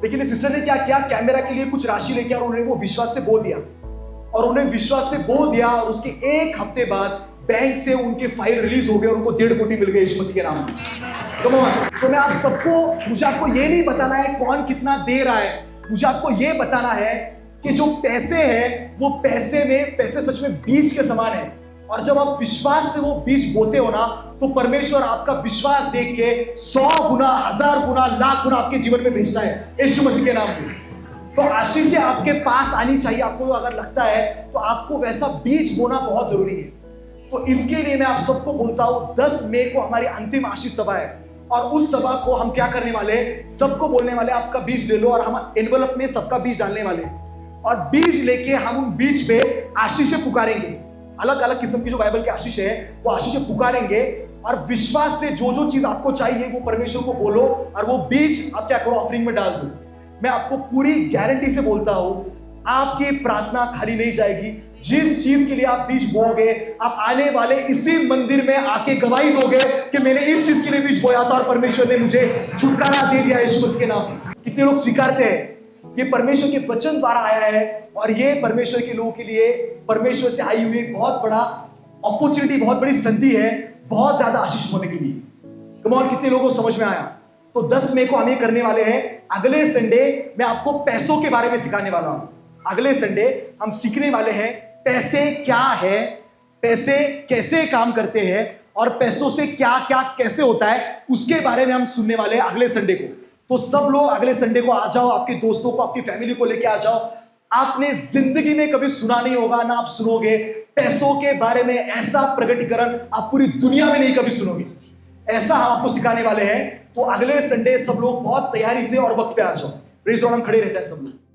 Speaker 1: लेकिन सिस्टर ने क्या किया, कैमरा के लिए कुछ राशि लेके और उन्होंने वो विश्वास से बो दिया और उन्हें विश्वास से बो दिया और उसके 1 हफ्ते बाद बैंक से उनके फाइल रिलीज हो गए और उनको 1.5 कोटी मिल गए यीशु मसीह के नाम में। तो मैं आप सबको, मुझे आपको ये नहीं बताना है कौन कितना दे रहा है, मुझे आपको ये बताना है कि जो पैसे हैं वो पैसे सच में बीज के समान है। और जब आप विश्वास से वो बीज बोते हो ना, तो परमेश्वर आपका विश्वास देख के 100 गुना, 1000 गुना, लाख गुना आपके जीवन में भेजता है यीशु मसीह के नाम में। तो आशीष आपके पास आनी चाहिए। आपको अगर लगता है तो आपको वैसा बीज बोना बहुत जरूरी है। तो इसके लिए मैं आप सबको बोलता हूं 10 मई को हमारी अंतिम आशीष सभा है और उस सभा को हम क्या करने वाले, सबको बोलने वाले आपका बीज ले लो और हम एनवलप में सबका बीज डालने वाले और बीज लेके हम उन बीज पे आशीषें पुकारेंगे। अलग अलग किस्म की जो बाइबल की आशीष है वो आशीषें पुकारेंगे और विश्वास से जो जो चीज आपको चाहिए वो परमेश्वर को बोलो और वो बीज आप क्या करो, ऑफरिंग में डाल दो। मैं आपको पूरी गारंटी से बोलता हूं आपकी प्रार्थना खाली नहीं जाएगी। जिस चीज के लिए आप बीज बोओगे, आप आने वाले इसी मंदिर में आके गवाही दोगे कि मैंने इस चीज के लिए बीज बोया था और परमेश्वर ने मुझे छुटकारा दे दिया यीशु मसीह के नाम। कितने लोग स्वीकारते हैं ये परमेश्वर के वचन द्वारा आया है और ये परमेश्वर के लोगों के लिए परमेश्वर से आई हुई बहुत बड़ा अपॉर्चुनिटी, बहुत बड़ी संधि है बहुत ज्यादा आशीष होने के लिए। कम ऑन, कितने लोगों को समझ में आया? तो 10 मई को हम ये करने वाले हैं। अगले संडे मैं आपको पैसों के बारे में सिखाने वाला हूं। अगले संडे हम सीखने वाले हैं पैसे क्या है, पैसे कैसे काम करते हैं और पैसों से क्या क्या कैसे होता है, उसके बारे में हम सुनने वाले हैं अगले संडे को। तो सब लोग अगले संडे को आ जाओ, आपके दोस्तों को, आपकी फैमिली को लेके आ जाओ। आपने जिंदगी में कभी सुना नहीं होगा, ना आप सुनोगे। पैसों के बारे में ऐसा प्रकटीकरण आप पूरी दुनिया में नहीं कभी सुनोगे, ऐसा हम आपको सिखाने वाले हैं। तो अगले संडे सब लोग बहुत तैयारी से और वक्त पे आ जाओ। प्रेज लॉर्ड, हम खड़े रहते हैं सब लोग।